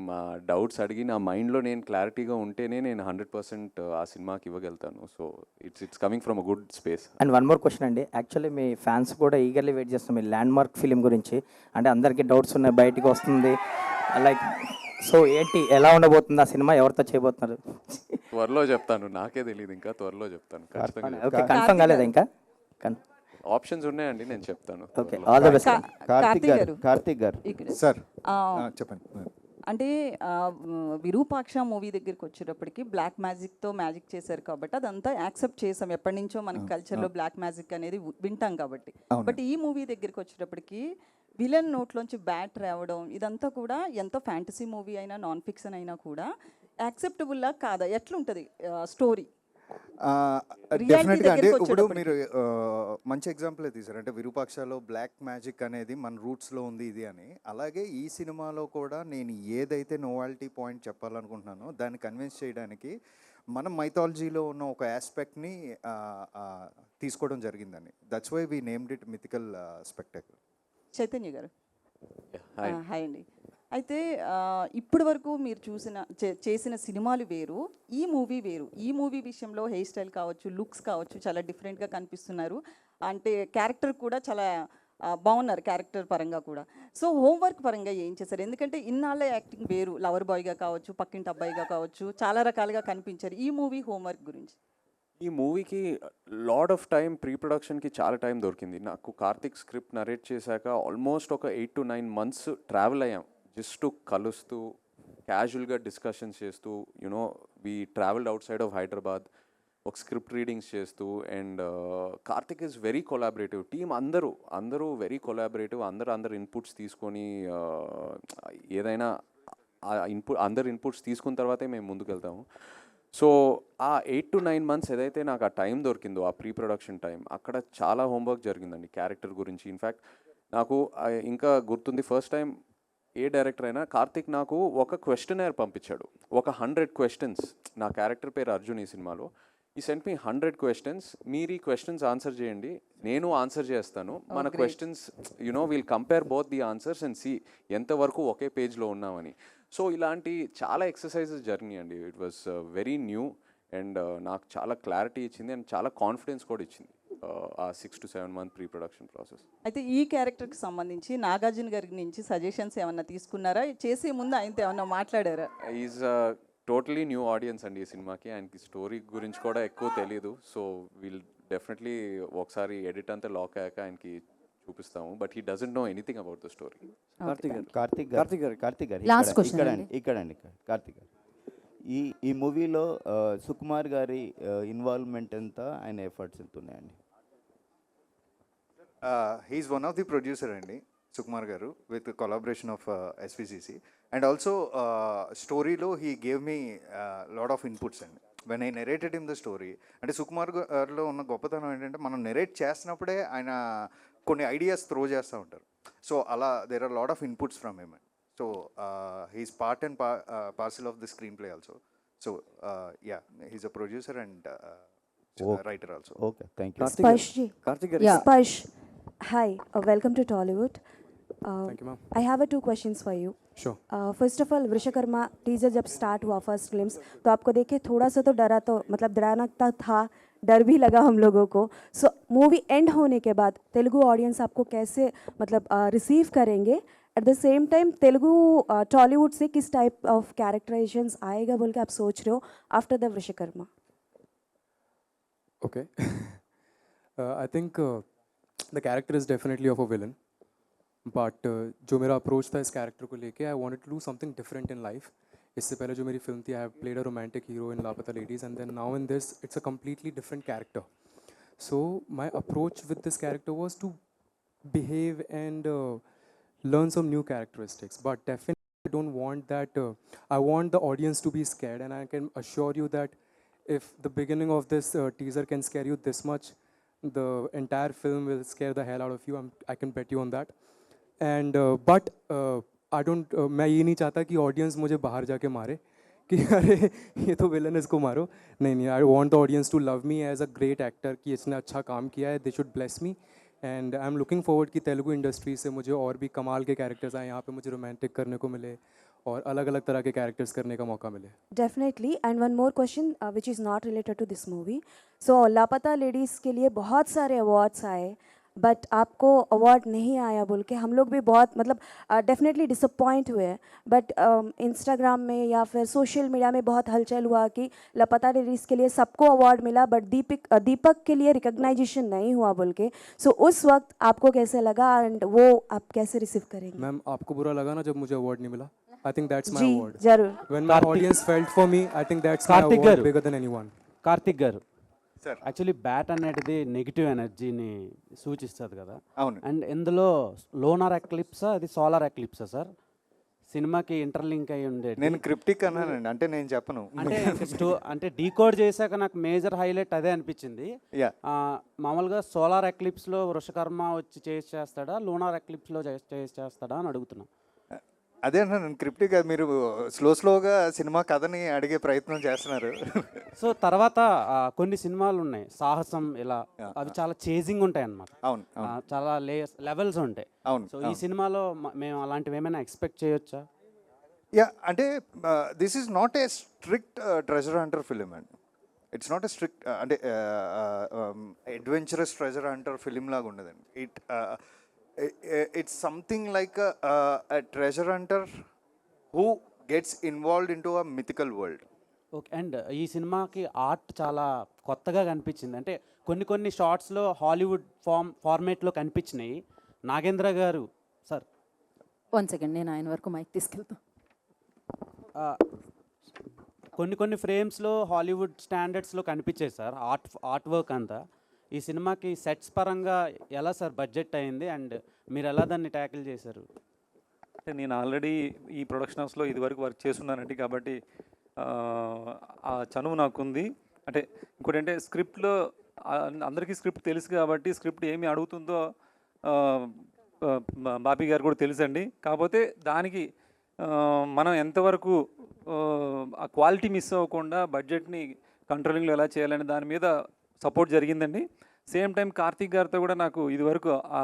Speaker 11: డౌట్స్ అడిగి నా మైండ్లో నేను క్లారిటీగా ఉంటేనే నేను 100% ఆ సినిమాకి ఇవ్వగలుగుతాను. So it's coming from a good space.
Speaker 17: And one more question అండి, యాక్చువల్లీ మీ ఫ్యాన్స్ కూడా ఈగర్లీ వెయిట్ చేస్తాం మీ ల్యాండ్ మార్క్ ఫిలిం గురించి. అంటే అందరికీ డౌట్స్ ఉన్నాయి, బయటికి వస్తుంది లైక్, సో ఏంటి ఎలా ఉండబోతుంది ఆ సినిమా, ఎవరితో చేయబోతున్నారు?
Speaker 11: త్వరలో చెప్తాను, నాకే తెలియదు, ఇంకా త్వరలో చెప్తాను.
Speaker 17: ఓకే, కన్ఫర్మ్ కాలేదా ఇంకా?
Speaker 11: ఆప్షన్స్ ఉన్నాయండి, నేను చెప్తాను.
Speaker 17: Okay, all the best.
Speaker 15: Karthik గారు
Speaker 2: సార్ చెప్పండి.
Speaker 6: అంటే విరూపాక్ష మూవీ దగ్గరికి వచ్చేటప్పటికి బ్లాక్ మ్యాజిక్తో మ్యాజిక్ చేశారు కాబట్టి అదంతా యాక్సెప్ట్ చేసాం, ఎప్పటి నుంచో మన కల్చర్లో బ్లాక్ మ్యాజిక్ అనేది వింటాం కాబట్టి. బట్ ఈ మూవీ దగ్గరికి వచ్చేటప్పటికి విలన్ నోట్లోంచి బ్యాట్ రావడం ఇదంతా కూడా ఎంత ఫ్యాంటసీ మూవీ అయినా నాన్ ఫిక్షన్ అయినా కూడా యాక్సెప్టబుల్లా కాదా, ఎట్లుంటుంది స్టోరీ?
Speaker 2: డెఫినెట్గా అంటే ఇప్పుడు మీరు మంచి ఎగ్జాంపుల్ తీశారు, అంటే విరూపాక్షలో బ్లాక్ మ్యాజిక్ అనేది మన రూట్స్లో ఉంది ఇది అని. అలాగే ఈ సినిమాలో కూడా నేను ఏదైతే నోవాలిటీ పాయింట్ చెప్పాలనుకుంటున్నానో దాన్ని కన్విన్స్ చేయడానికి మనం మైథాలజీలో ఉన్న ఒక ఆస్పెక్ట్ని తీసుకోవడం జరిగిందండి. That's why we named it mythical spectacle.
Speaker 6: Chaitanya గారు హాయ్ అండి. అయితే ఇప్పటి వరకు మీరు చేసిన సినిమాలు వేరు, ఈ మూవీ వేరు. ఈ మూవీ విషయంలో హెయిర్ స్టైల్ కావచ్చు, లుక్స్ కావచ్చు, చాలా డిఫరెంట్గా కనిపిస్తున్నారు. అంటే క్యారెక్టర్ కూడా చాలా బాగున్నారు, క్యారెక్టర్ పరంగా కూడా. సో హోంవర్క్ పరంగా ఏం చేశారు? ఎందుకంటే ఇన్నాళ్ళ యాక్టింగ్ వేరు, లవర్ బాయ్గా కావచ్చు, పక్కింటి అబ్బాయిగా కావచ్చు, చాలా రకాలుగా కనిపించారు. ఈ మూవీ హోంవర్క్ గురించి?
Speaker 11: ఈ మూవీకి లాడ్ ఆఫ్ టైం, ప్రీ ప్రొడక్షన్కి చాలా టైం దొరికింది నాకు. కార్తిక్ స్క్రిప్ట్ నరేట్ చేశాక ఆల్మోస్ట్ ఒక 8 to 9 months ట్రావెల్ అయ్యాం, జస్ట్ కలుస్తూ క్యాజువల్గా డిస్కషన్స్ చేస్తూ. We travelled out side of Hyderabad, ఒక స్క్రిప్ట్ రీడింగ్స్ చేస్తూ. And Karthik is very collaborative, team అందరూ వెరీ కొలాబరేటివ్, అందరు ఇన్పుట్స్ తీసుకొని ఏదైనా అందరు ఇన్పుట్స్ తీసుకున్న తర్వాతే మేము ముందుకెళ్తాము. సో ఆ 8 to 9 months ఏదైతే నాకు ఆ టైం దొరికిందో, ఆ ప్రీ ప్రొడక్షన్ టైం, అక్కడ చాలా హోంవర్క్ జరిగిందండి క్యారెక్టర్ గురించి. ఇన్ఫ్యాక్ట్ నాకు ఇంకా గుర్తుంది, ఫస్ట్ టైం ఏ డైరెక్టర్ అయినా కార్తిక్ నాకు ఒక క్వశ్చనర్ పంపించాడు, ఒక 100 questions. నా క్యారెక్టర్ పేరు అర్జున్ ఈ సినిమాలో. ఈ సెంట్ మీ 100 questions, మీరు ఈ క్వశ్చన్స్ ఆన్సర్ చేయండి, నేను ఆన్సర్ చేస్తాను. మన questions we'll compare both the answers and see ఎంతవరకు ఒకే పేజ్లో ఉన్నామని. సో ఇలాంటి చాలా ఎక్సర్సైజెస్ జరిగినాయండి. It was very new and నాకు చాలా క్లారిటీ ఇచ్చింది అండ్ చాలా కాన్ఫిడెన్స్ కూడా ఇచ్చింది ఆ 6 to 7 month pre production process.
Speaker 6: అయితే ఈ క్యారెక్టర్కి సంబంధించి నాగార్జున గారి నుంచి సజెషన్స్ ఏమన్నా తీసుకున్నారా? చేసే ముందు ఆయనతో ఏమన్నా మాట్లాడారా?
Speaker 11: ఈజ్ టోటలీ న్యూ ఆడియన్స్ అండి ఈ సినిమాకి, ఆయనకి స్టోరీ గురించి కూడా ఎక్కువ తెలియదు. సో వీల్ డెఫినెట్లీ ఒకసారి ఎడిట్ అంతా లాక్ అయ్యాక ఆయనకి చూపిస్తాము, but he doesn't know anything about the story.
Speaker 15: Karthik గారు ఇక్కడండి కార్తిక్ గారు, ఈ మూవీలో సుకుమార్ గారి ఇన్వాల్వ్మెంట్ ఎంత, ఆయన ఎఫర్ట్స్ ఎంత ఉన్నాయండి?
Speaker 2: He's one of the producer అండి సుకుమార్ గారు, with collaboration of SVCC. And also స్టోరీలో he gave me lot of inputs అండి when I narrated in the story. అంటే సుకుమార్ గారిలో ఉన్న గొప్పతనం ఏంటంటే మనం నెరేట్ చేసినప్పుడే ఆయన కొన్ని ఐడియాస్ త్రో చేస్తూ ఉంటారు. సో అలా there are lot of inputs from him. So he's part and parcel of the screen play also. So yeah, he's a producer and writer also.
Speaker 15: Okay, thank you.
Speaker 18: Sparsh ji.
Speaker 8: Karthik
Speaker 18: Yeah. Sparsh, hi. Welcome to Tollywood.
Speaker 8: Thank you, ma'am.
Speaker 18: I have 2 questions for you.
Speaker 8: Sure.
Speaker 18: First of all Vishwakarma teaser जब स्टार्ट हुआ फर्स्ट ग्लिम्स तो आपको देख के थोड़ा सा तो डरा, तो मतलब डराना था, डर भी लगा हम लोगों को. सो मूवी एंड होने के बाद तेलुगु ऑडियंस आपको कैसे मतलब रिसीव करेंगे? At the same time Telugu Tollywood से किस टाइप ऑफ कैरेक्टराइजेशंस आएगा बोल के आप सोच रहे हो after the Vishwakarma?
Speaker 8: Okay. I think the character is definitely of a villain. But जो मेरा अप्रोच था इस कैरेक्टर को लेके, I wanted to do something different in life. इससे पहले जो मेरी फिल्म थी, I have played a romantic hero in Laapataa Ladies, and then now in this it's a completely different character. So my approach with this character was to behave and learn some new characteristics. But definitely I don't want that. I want the audience to be scared, and I can assure you that if the beginning of this teaser can scare you this much, the entire film will scare the hell out of you. I can bet you on that. And but I don't. मैं ये नहीं चाहता कि audience मुझे बाहर जाके मारे कि अरे ये तो विलन, इसको मारो. नहीं, I want the audience to love me as a great actor, कि इसने अच्छा काम किया है. They should bless me. And I am looking forward कि तेलुगु इंडस्ट्री से मुझे और भी कमाल के कैरेक्टर्स आए, यहाँ पे मुझे रोमांटिक करने को मिले और अलग अलग तरह के कैरेक्टर्स करने का मौका मिले.
Speaker 18: Definitely. And one more question which is not related to this movie. So Laapataa Ladies के लिए बहुत सारे अवार्ड्स आए, बट आपको अवार्ड नहीं आया बोल के हम लोग भी बहुत मतलब डेफिनेटली डिसअपॉइंट हुए. बट इंस्टाग्राम में या फिर सोशल मीडिया में बहुत हलचल हुआ कि लापता लेडीज़ के लिए सबको अवार्ड मिला, बट दीपक के लिए रिकग्नाइजेशन नहीं हुआ बोल के. सो उस वक्त आपको कैसे लगा एंड वो आप कैसे रिसीव करेंगे?
Speaker 8: मैम, आपको बुरा लगा ना जब मुझे अवार्ड नहीं मिला? I think that's my
Speaker 18: ji,
Speaker 8: award.
Speaker 18: जरूर.
Speaker 8: When my audience felt for me, I think that's my award bigger than anyone.
Speaker 19: Karthik గారు,
Speaker 2: సార్,
Speaker 19: యాక్చువల్లీ బ్యాట్ అనేది నెగిటివ్ ఎనర్జీని సూచిస్తుంది కదా.
Speaker 2: అవును.
Speaker 19: అండ్ ఇందులో లోనార్ ఎక్లిప్సా, అది సోలార్ ఎక్లిప్సా సార్? సినిమాకి ఇంటర్లింక్ అయి ఉండేది.
Speaker 2: నేను క్రిప్టిక్ అన్నానండి, అంటే నేను చెప్పను.
Speaker 19: అంటే డీకోడ్ చేశాక నాకు మేజర్ హైలైట్ అదే అనిపించింది. మామూలుగా సోలార్ ఎక్లిప్స్లో వృషకర్మ వచ్చి చేస్తాడా, లోనార్ ఎక్లిప్స్లో చేస్తాడా అని అడుగుతున్నా.
Speaker 2: అదే అన్న, నేను క్రిప్టిక్, మీరు స్లోగా సినిమా కథని అడిగే ప్రయత్నం చేస్తున్నారు.
Speaker 19: సో తర్వాత కొన్ని సినిమాలు ఉన్నాయి సాహసం, ఇలా అవి చాలా చేజింగ్ ఉంటాయి అన్నమాట.
Speaker 2: అవును,
Speaker 19: చాలా లెవెల్స్ ఉంటాయి.
Speaker 2: అవును.
Speaker 19: సో ఈ సినిమాలో మేము అలాంటివి ఏమైనా ఎక్స్పెక్ట్ చేయొచ్చా?
Speaker 2: యా, అంటే this is not a strict treasure Hunter film అండి. ఇట్స్ నాట్ ఏ స్ట్రిక్ట్ అంటే అడ్వెంచరస్ ట్రెజర్ హంటర్ ఫిలిం లాగా ఉండదండి. It's something like a treasure hunter who gets involved into a mythical world.
Speaker 19: Okay. And ఈ సినిమాకి ఆర్ట్ చాలా కొత్తగా కనిపించింది. అంటే కొన్ని షార్ట్స్లో హాలీవుడ్ ఫార్మేట్లో కనిపించినాయి. నాగేంద్ర గారు సార్,
Speaker 6: 1 సెకండ్, నేను ఆయన వరకు మైక్ తీసుకెళ్తాను.
Speaker 19: కొన్ని ఫ్రేమ్స్లో హాలీవుడ్ స్టాండర్డ్స్లో కనిపించాయి సార్ ఆర్ట్ వర్క్ అంతా. ఈ సినిమాకి సెట్స్ పరంగా ఎలా సార్ బడ్జెట్ అయింది, అండ్ మీరు ఎలా దాన్ని ట్యాకిల్ చేశారు?
Speaker 7: అంటే నేను ఆల్రెడీ ఈ ప్రొడక్షన్ హౌస్లో ఇదివరకు వర్క్ చేస్తున్నానండి, కాబట్టి ఆ చనువు నాకుంది. అంటే ఇంకోటి అంటే స్క్రిప్ట్లో అందరికీ స్క్రిప్ట్ తెలుసు కాబట్టి స్క్రిప్ట్ ఏమి అడుగుతుందో బాపీ గారు కూడా తెలుసండి. కాకపోతే దానికి మనం ఎంతవరకు ఆ క్వాలిటీ మిస్ అవ్వకుండా బడ్జెట్ని కంట్రోలింగ్లో ఎలా చేయాలని దాని మీద సపోర్ట్ జరిగిందండి. సేమ్ టైం కార్తీక్ గారితో కూడా నాకు ఇదివరకు ఆ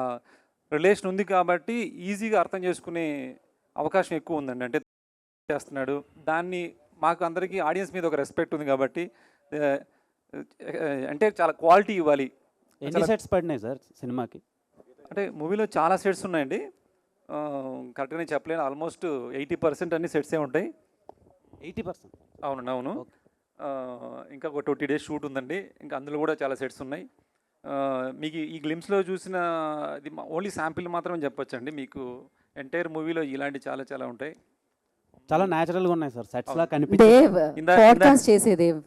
Speaker 7: రిలేషన్ ఉంది కాబట్టి ఈజీగా అర్థం చేసుకునే అవకాశం ఎక్కువ ఉందండి. అంటే చేస్తున్నాడు, దాన్ని మాకు అందరికీ ఆడియన్స్ మీద ఒక రెస్పెక్ట్ ఉంది కాబట్టి అంటే చాలా క్వాలిటీ ఇవ్వాలి.
Speaker 19: ఎన్ని సెట్స్ పడినాయి సార్ సినిమాకి?
Speaker 7: అంటే మూవీలో చాలా సెట్స్ ఉన్నాయండి, కరెక్ట్గానే చెప్పలేను. ఆల్మోస్ట్ 80% అన్ని సెట్సే ఉంటాయి.
Speaker 19: 80%?
Speaker 7: అవునండి, అవును. ఇంకా ఒక 20 days షూట్ ఉందండి, ఇంకా అందులో కూడా చాలా సెట్స్ ఉన్నాయి. మీకు ఈ గ్లిమ్స్లో చూసిన ఇది ఓన్లీ శాంపిల్ మాత్రమే చెప్పొచ్చండి. మీకు ఎంటైర్ మూవీలో ఇలాంటి చాలా చాలా ఉంటాయి.
Speaker 19: చాలా న్యాచురల్గా ఉన్నాయి సార్ సెట్స్ లా
Speaker 6: దేవ్
Speaker 19: కనిపించింది.
Speaker 6: పాడ్కాస్ట్ చేసే దేవ్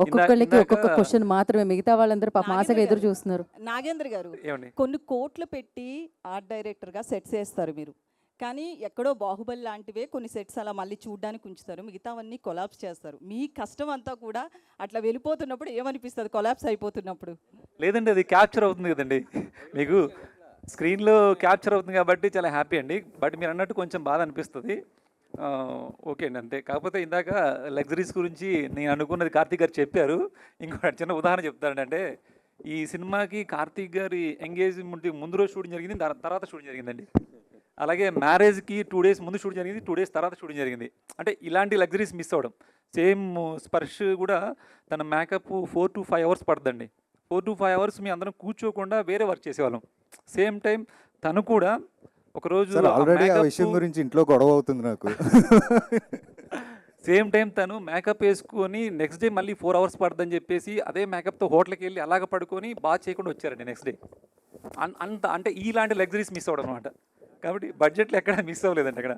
Speaker 6: ఒక్కొక్కళ్ళకి ఒక్కొక్క క్వశ్చన్ మాత్రమే, మిగతా వాళ్ళందరూ పాప ఆశగా ఎదురు చూస్తున్నారు.
Speaker 20: నాగేంద్ర గారు,
Speaker 7: ఏమండి?
Speaker 20: కొన్ని కోట్లు పెట్టి ఆర్ట్ డైరెక్టర్గా సెట్స్ వేస్తారు మీరు, కానీ ఎక్కడో బాహుబలి లాంటివే కొన్ని సెట్స్ అలా మళ్ళీ చూడడానికి ఉంచుతారు, మిగతావన్నీ కొలాప్స్ చేస్తారు. మీ కష్టం అంతా కూడా అట్లా వెళ్ళిపోతున్నప్పుడు ఏమనిపిస్తుంది కొలాప్స్ అయిపోతున్నప్పుడు?
Speaker 7: లేదండి, అది క్యాప్చర్ అవుతుంది కదండి, మీకు స్క్రీన్లో క్యాప్చర్ అవుతుంది కాబట్టి చాలా హ్యాపీ అండి. బట్ మీరు అన్నట్టు కొంచెం బాధ అనిపిస్తుంది. ఓకే అండి, అంతే. కాకపోతే ఇందాక లగ్జరీస్ గురించి నేను అనుకున్నది కార్తీక్ గారు చెప్పారు. ఇంకో చిన్న ఉదాహరణ చెప్తానండి. అంటే ఈ సినిమాకి కార్తీక్ గారి ఎంగేజ్మెంట్ ముందు రోజు షూటింగ్ జరిగింది, తర్వాత షూటింగ్ జరిగిందండి. అలాగే మ్యారేజ్కి 2 days ముందు షూటింగ్ జరిగింది, 2 days తర్వాత షూటింగ్ జరిగింది. అంటే ఇలాంటి లగ్జరీస్ మిస్ అవ్వడం. సేమ్ స్పర్శ్ కూడా తన మేకప్ 4 to 5 hours పడుతుందండి. 4 to 5 hours మీ అందరం కూర్చోకుండా వేరే వర్క్ చేసేవాళ్ళం. సేమ్ టైం తను కూడా ఒకరోజు
Speaker 2: సార్ ఆల్రెడీ ఆ విషయం గురించి ఇంట్లో గొడవ అవుతుంది నాకు.
Speaker 7: సేమ్ టైం తను మేకప్ వేసుకొని నెక్స్ట్ డే మళ్ళీ 4 hours పడుతుందని చెప్పేసి అదే మేకప్తో హోటల్కి వెళ్ళి అలాగ పడుకొని బాగా చేయకుండా వచ్చారండి నెక్స్ట్ డే. అంత అంటే ఇలాంటి లగ్జరీస్ మిస్ అవ్వడం అనమాట. కాబట్టి బడ్జెట్లో ఎక్కడ మిస్ అవ్వలేదండి అక్కడ.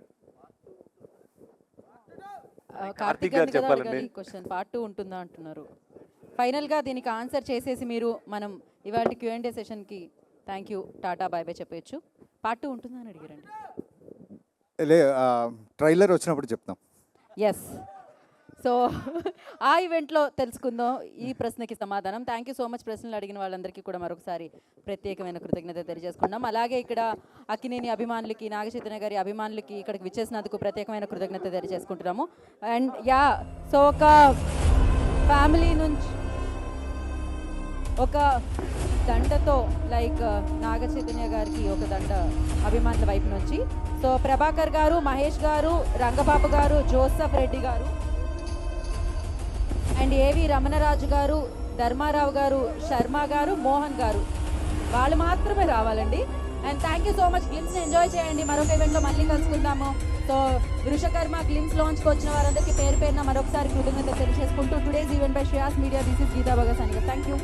Speaker 6: కార్తీక్ గారు చెప్పాలండి. క్వశ్చన్ పార్ట్ 2 ఉంటుందా అంటున్నారు. ఫైనల్గా దీనికి ఆన్సర్ చేసేసి మీరు మనం ఇవాళ Q&A సెషన్కి థ్యాంక్ యూ, టాటా, బై బై చెప్పచ్చు. పార్ట్ 2 ఉంటుందా అని అడిగారండి.
Speaker 2: ట్రైలర్ వచ్చినప్పుడు చెప్తాం.
Speaker 6: ఎస్, సో ఆ ఈవెంట్లో తెలుసుకుందాం ఈ ప్రశ్నకి సమాధానం. Thank you so much. ప్రశ్నలు అడిగిన వాళ్ళందరికీ కూడా మరొకసారి ప్రత్యేకమైన కృతజ్ఞత తెలియజేసుకున్నాం. అలాగే ఇక్కడ అక్కినేని అభిమానులకి, నాగ చైతన్య గారి అభిమానులకి ఇక్కడికి విచ్చేసినందుకు ప్రత్యేకమైన కృతజ్ఞత తెలియజేసుకుంటున్నాము. అండ్ సో ఒక ఫ్యామిలీ నుంచి ఒక దండతో లైక్ నాగ చైతన్య గారికి ఒక దండ అభిమానుల వైపు నుంచి. సో ప్రభాకర్ గారు, మహేష్ గారు, రంగబాబు గారు, జోసఫ్ రెడ్డి గారు అండ్ ఏవి రమణరాజు గారు, ధర్మారావు గారు, శర్మ గారు, మోహన్ గారు, వాళ్ళు మాత్రమే రావాలండి. And thank you so much. గ్లిమ్స్ని ఎంజాయ్ చేయండి. మరొక ఈవెంట్లో మళ్ళీ కలుసుకుందాము. సో వృషకర్మ గ్లిమ్స్ లాంచ్కి వచ్చిన వారందరికీ పేరు పేరున మరొకసారి కృతజ్ఞత తెలియజేసుకుంటూ today's event by Shreyas media, this is Geeta Bhagat. Thank you.